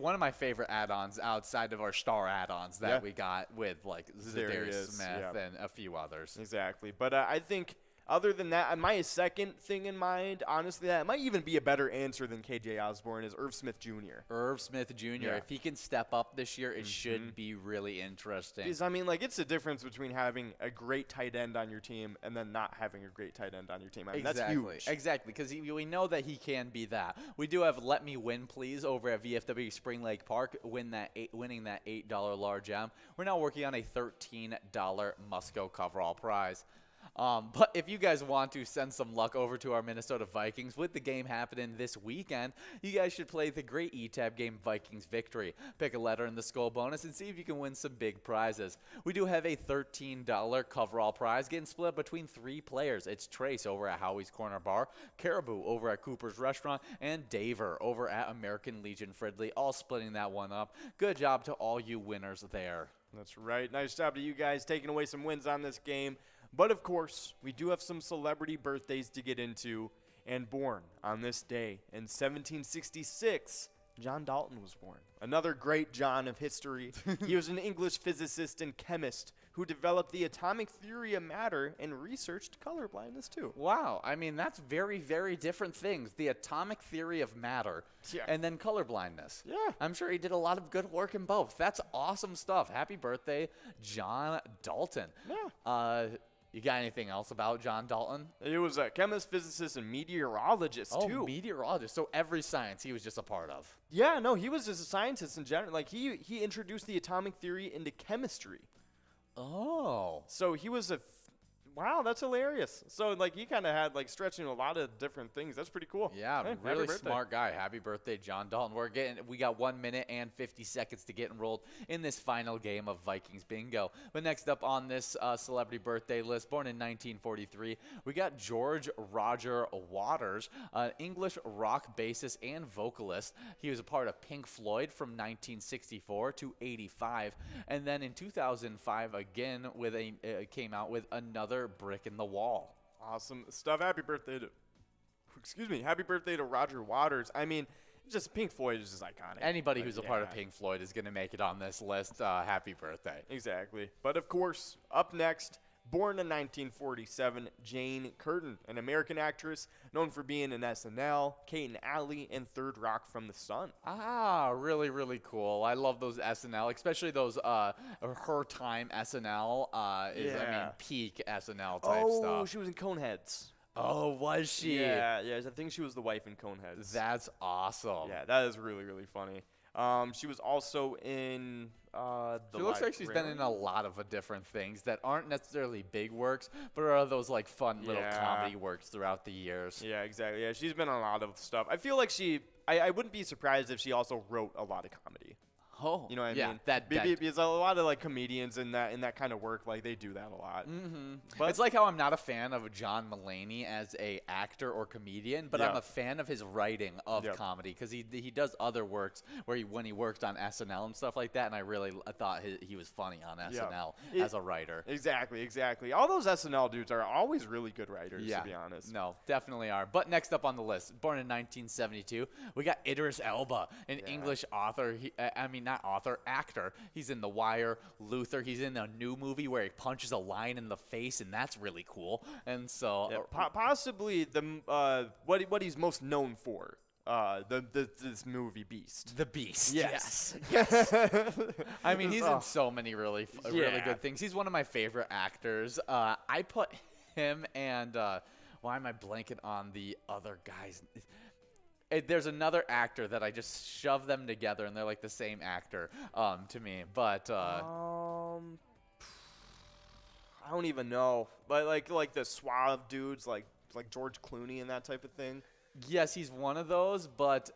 One of my favorite add-ons outside of our star add-ons that we got with, like, Zadarius Smith and a few others. Exactly. But I think other than that, my second thing in mind, honestly, that might even be a better answer than KJ Osborne, is Irv Smith Jr. Irv Smith Jr. Yeah. If he can step up this year, it should be really interesting. Because, I mean, like, it's the difference between having a great tight end on your team and then not having a great tight end on your team. I mean, that's huge. Exactly, because we know that he can be that. We do have Let Me Win Please over at VFW Spring Lake Park, winning that $8 large M. We're now working on a $13 Musco coverall prize. But if you guys want to send some luck over to our Minnesota Vikings with the game happening this weekend, you guys should play the great ETAB game Vikings Victory. Pick a letter in the skull bonus and see if you can win some big prizes. We do have a $13 coverall prize getting split between 3 players. It's Trace over at Howie's Corner Bar, Caribou over at Cooper's Restaurant, and Daver over at American Legion Fridley, all splitting that one up. Good job to all you winners there. That's right. Nice job to you guys taking away some wins on this game. But, of course, we do have some celebrity birthdays to get into. And born on this day in 1766, John Dalton was born. Another great John of history. He was an English physicist and chemist who developed the atomic theory of matter and researched color blindness too. Wow. I mean, that's very, very different things. The atomic theory of matter Yeah. and then color blindness. Yeah. I'm sure he did a lot of good work in both. That's awesome stuff. Happy birthday, John Dalton. Yeah. You got anything else about John Dalton? He was a chemist, physicist, and meteorologist too. Meteorologist. So every science he was just a part of. Yeah, no, he was just a scientist in general. Like he introduced the atomic theory into chemistry. Oh. So he was wow, that's hilarious. So like he kind of had like stretching a lot of different things. That's pretty cool. Yeah, Hey, happy really birthday. smart guy. Happy birthday, John Dalton. We got 1 minute and 50 seconds to get enrolled in this final game of Vikings Bingo. But next up on this celebrity birthday list, born in 1943, we got George Roger Waters, an English rock bassist and vocalist. He was a part of Pink Floyd from 1964 to 85, and then in 2005 again came out with another Brick in the Wall. Awesome stuff. Happy birthday to Roger Waters. I mean, just Pink Floyd is just iconic. Anybody But who's a part of yeah. Pink Floyd is going to make it on this list. Happy birthday. Exactly. But of course, up next, born in 1947, Jane Curtin, an American actress known for being in SNL, Kate and Alley, and Third Rock from the Sun. Ah, really, really cool. I love those SNL, especially those her time SNL I mean, Yeah. peak SNL type stuff. She was in Coneheads. Oh, was she? Yeah, I think she was the wife in Coneheads. That's awesome. Yeah, that is really, really funny. She was also in She looks like she's been in a lot of different things that aren't necessarily big works, but are those like fun little Yeah. comedy works throughout the years. Yeah, exactly. Yeah, she's been in a lot of stuff. I feel like I wouldn't be surprised if she also wrote a lot of comedy. Oh, You know what I yeah, mean? that Because a lot of like comedians in that kind of work, like they do that a lot. But it's like how I'm not a fan of John Mulaney as a actor or comedian, but I'm Yeah. a fan of his writing of Yep. comedy because he does other works when he worked on SNL and stuff like that, and I thought he was funny on SNL as a writer. Exactly. All those SNL dudes are always really good writers, Yeah, to be honest. no, definitely are. But next up on the list, born in 1972, we got Idris Elba, an English author. Actor. He's in The Wire, Luther. He's in a new movie where he punches a lion in the face, and that's really cool. And so, Yeah, possibly what he's most known for, this movie Beast. The Beast. Yes. I mean, he's Oh. in so many really Yeah. good things. He's one of my favorite actors. I put him and why am I blanking on the other guys? There's another actor that I just shove them together, and they're like the same actor to me. But I don't even know. But like the suave dudes, like George Clooney and that type of thing. yes, he's one of those. But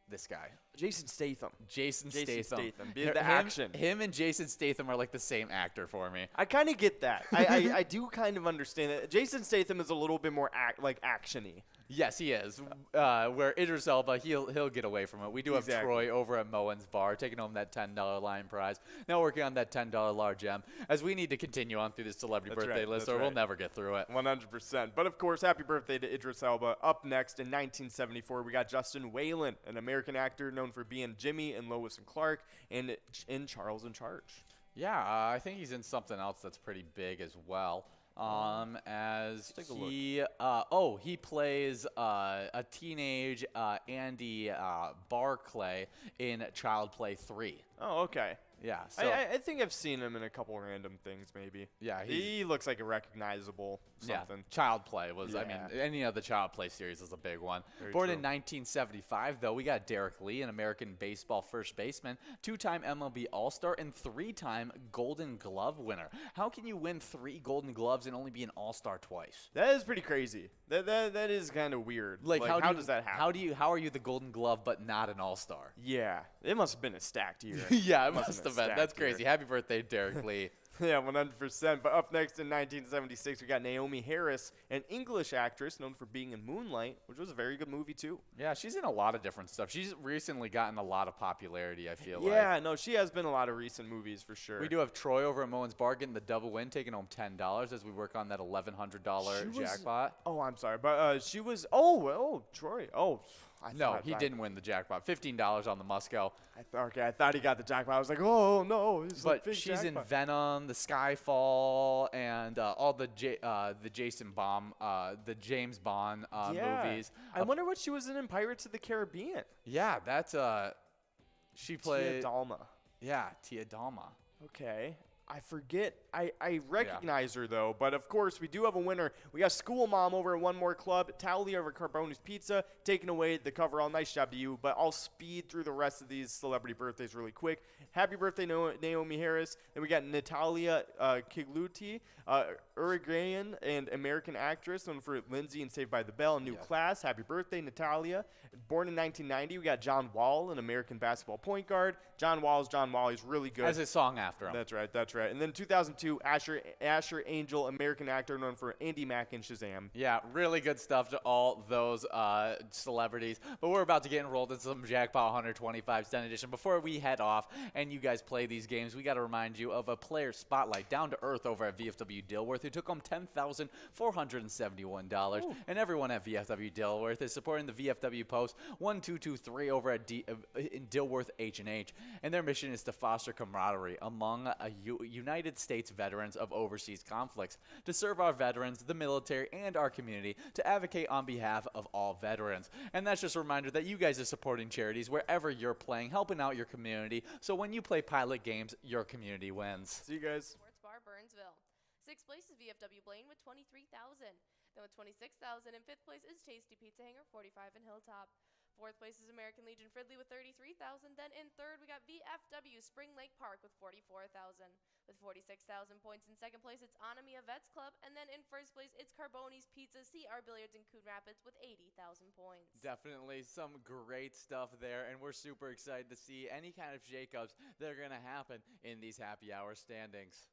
this guy, Jason Statham. Jason Statham. The action. Him and Jason Statham are like the same actor for me. I kind of get that. I do kind of understand that. Jason Statham is a little bit more action-y. Yes, he is. Where Idris Elba, he'll get away from it. We do have Exactly. Troy over at Moen's Bar taking home that $10 line prize. Now working on that $10 large M, as we need to continue on through this celebrity That's birthday right, list, that's or we'll right. never get through it. 100%. But of course, happy birthday to Idris Elba. Up next in 1974, we got Justin Whalen, an American actor known for being Jimmy in Lois and Clark and in Charles in Charge. Yeah, I think he's in something else that's pretty big as well. As take a look. he plays a teenage Andy Barclay in Child Play 3. Oh, okay. Yeah, so I think I've seen him in a couple random things, maybe. yeah, He looks like a recognizable something. Yeah, Child Play was, I mean, Yeah. any of the Child Play series is a big one. Very Born true. in 1975, though, we got Derek Lee, an American baseball first baseman, 2-time MLB All-Star, and 3-time Golden Glove winner. How can you win 3 Golden Gloves and only be an All-Star twice? That is pretty crazy. That is kind of weird. Like how does that happen? How are you the Golden Glove but not an All-Star? Yeah, it must have been a stacked year. Yeah, it Must must have have been been. a That's stacked year. crazy. Happy birthday, Derek Lee. Yeah, 100%. But up next in 1976, we got Naomi Harris, an English actress known for being in Moonlight, which was a very good movie too. Yeah, she's in a lot of different stuff. She's recently gotten a lot of popularity, I feel like. Yeah, no, she has been in a lot of recent movies for sure. We do have Troy over at Moen's Bar getting the double win, taking home $10 as we work on that $1,100 She was- jackpot. Oh, I'm sorry, but she was. Troy. Oh, No, he didn't win the jackpot. $15 on the Musco. I thought he got the jackpot. I was like, oh no, it's a But big she's jackpot. in Venom, the Skyfall, and all the Jason Bond, the James Bond movies. I wonder what she was in Pirates of the Caribbean. Yeah, that's she played. Tia Dalma. Yeah, Tia Dalma. Okay. I forget. I recognize her, though. But, of course, we do have a winner. We got School Mom over at One More Club. Talia over Carboni's Pizza taking away the coverall. Nice job to you. But I'll speed through the rest of these celebrity birthdays really quick. Happy birthday, Naomi Harris. Then we got Natalia Kigluti, Uruguayan and American actress, known for Lindsay and Saved by the Bell. New class. Happy birthday, Natalia. Born in 1990, we got John Wall, an American basketball point guard. John Wall is John Wall. He's really good. Has a song after him. That's right. That's right. And then 2002, Asher Angel, American actor known for Andy Mack and Shazam. Yeah, really good stuff to all those celebrities. But we're about to get enrolled in some Jackpot 125 Sten Edition. Before we head off and you guys play these games, we got to remind you of a player spotlight down to earth over at VFW Dilworth who took home $10,471. And everyone at VFW Dilworth is supporting the VFW Post 1223 over at in Dilworth H&H. And their mission is to foster camaraderie among United States veterans of overseas conflicts, to serve our veterans, the military, and our community, to advocate on behalf of all veterans. And that's just a reminder that you guys are supporting charities wherever you're playing, helping out your community, so when you play Pilot games, your community wins. See you guys. Sports Bar Burnsville. 6th place is VFW Blaine with 23,000. Then with 26,000 in 5th place is Tasty Pizza Hanger 45 in Hilltop. 4th place is American Legion Fridley with 33,000. Then in 3rd, we got VFW Spring Lake Park with 44,000. With 46,000 points in 2nd place, it's Anamia Vets Club. And then in 1st place, it's Carboni's Pizza, CR Billiards in Coon Rapids with 80,000 points. Definitely some great stuff there, and we're super excited to see any kind of shakeups that are going to happen in these happy hour standings.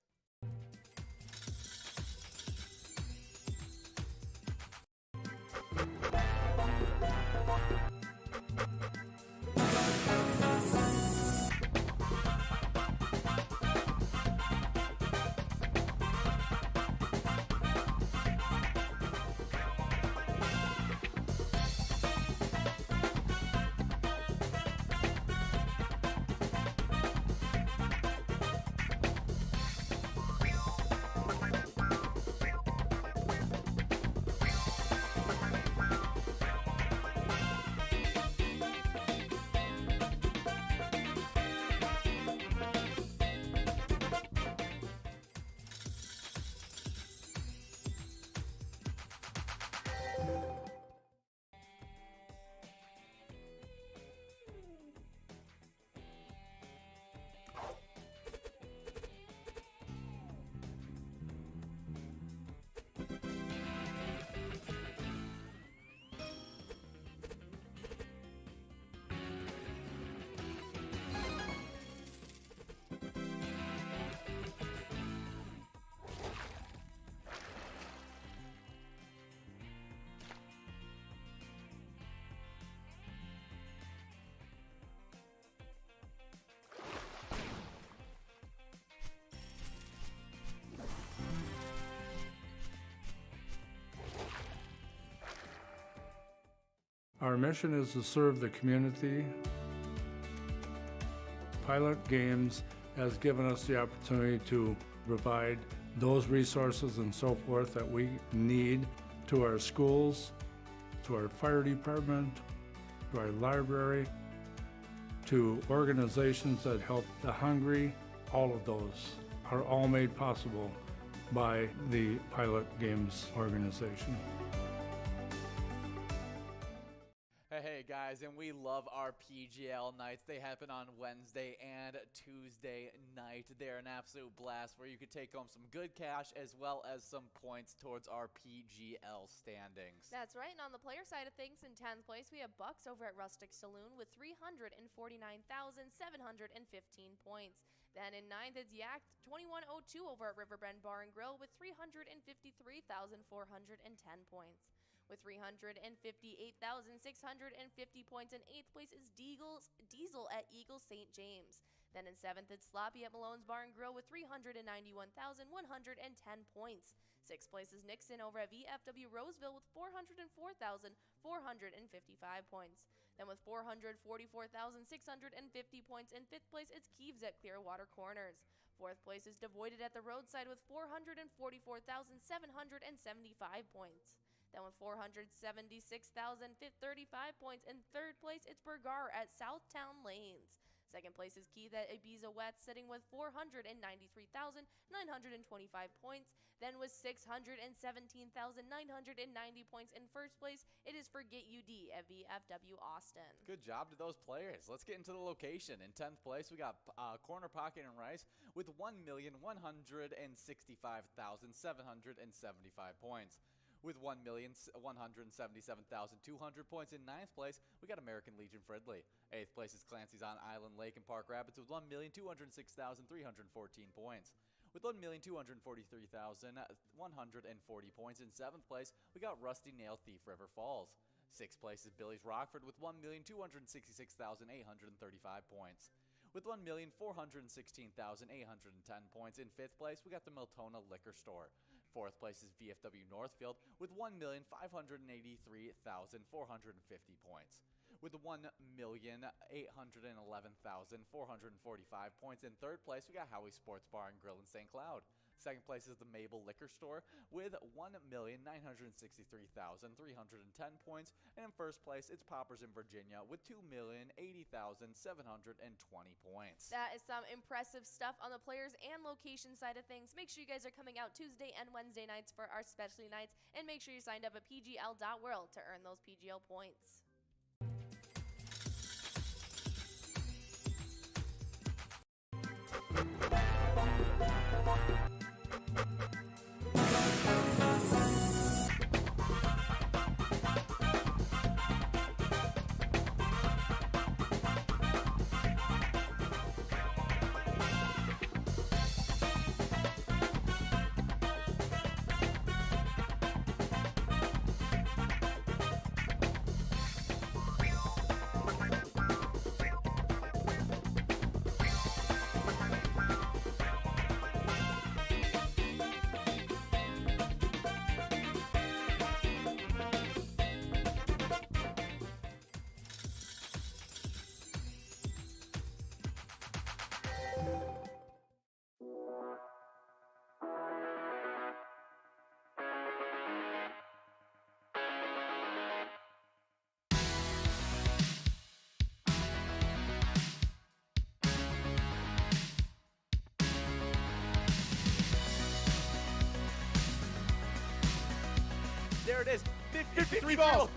Our mission is to serve the community. Pilot Games has given us the opportunity to provide those resources and so forth that we need to our schools, to our fire department, to our library, to organizations that help the hungry. All of those are all made possible by the Pilot Games organization. Hey guys, and we love our PGL nights. They happen on Wednesday and Tuesday night. They're an absolute blast where you could take home some good cash as well as some points towards our PGL standings. That's right, and on the player side of things, in 10th place, we have Bucks over at Rustic Saloon with 349,715 points. Then in 9th, it's Yak 2102 over at Riverbend Bar and Grill with 353,410 points. With 358,650 points in 8th place is Diesel at Eagle St. James. Then in 7th, it's Sloppy at Malone's Bar and Grill with 391,110 points. 6th place is Nixon over at VFW Roseville with 404,410 455 points. Then with 444,650 points in 5th place, it's Keeves at Clearwater Corners. 4th place is Devoided at the Roadside with 444,775 points. Then with 476,035 points in 3rd place, it's Bergar at Southtown Lanes. 2nd place is Keith at Ibiza Wet, sitting with 493,925 points. Then with 617,990 points in 1st place, it is Forget UD at VFW Austin. Good job to those players. Let's get into the location. In 10th place, we got Corner Pocket and Rice with 1,165,775 points. With 1,177,200 points in 9th place, we got American Legion Fridley. 8th place is Clancy's on Island Lake and Park Rapids with 1,206,314 points. With 1,243,140 points in 7th place, we got Rusty Nail Thief River Falls. 6th place is Billy's Rockford with 1,266,835 points. With 1,416,810 points in 5th place, we got the Miltona Liquor Store. 4th place is VFW Northfield with 1,583,450 points. With 1,811,445 points in 3rd place, we got Howie's Sports Bar and Grill in St. Cloud. 2nd place is the Mabel Liquor Store with 1,963,310 points. And in 1st place, it's Poppers in Virginia with 2,080,720 points. That is some impressive stuff on the players and location side of things. Make sure you guys are coming out Tuesday and Wednesday nights for our specialty nights. And make sure you signed up at pgl.world to earn those PGL points. There it is. 53 balls.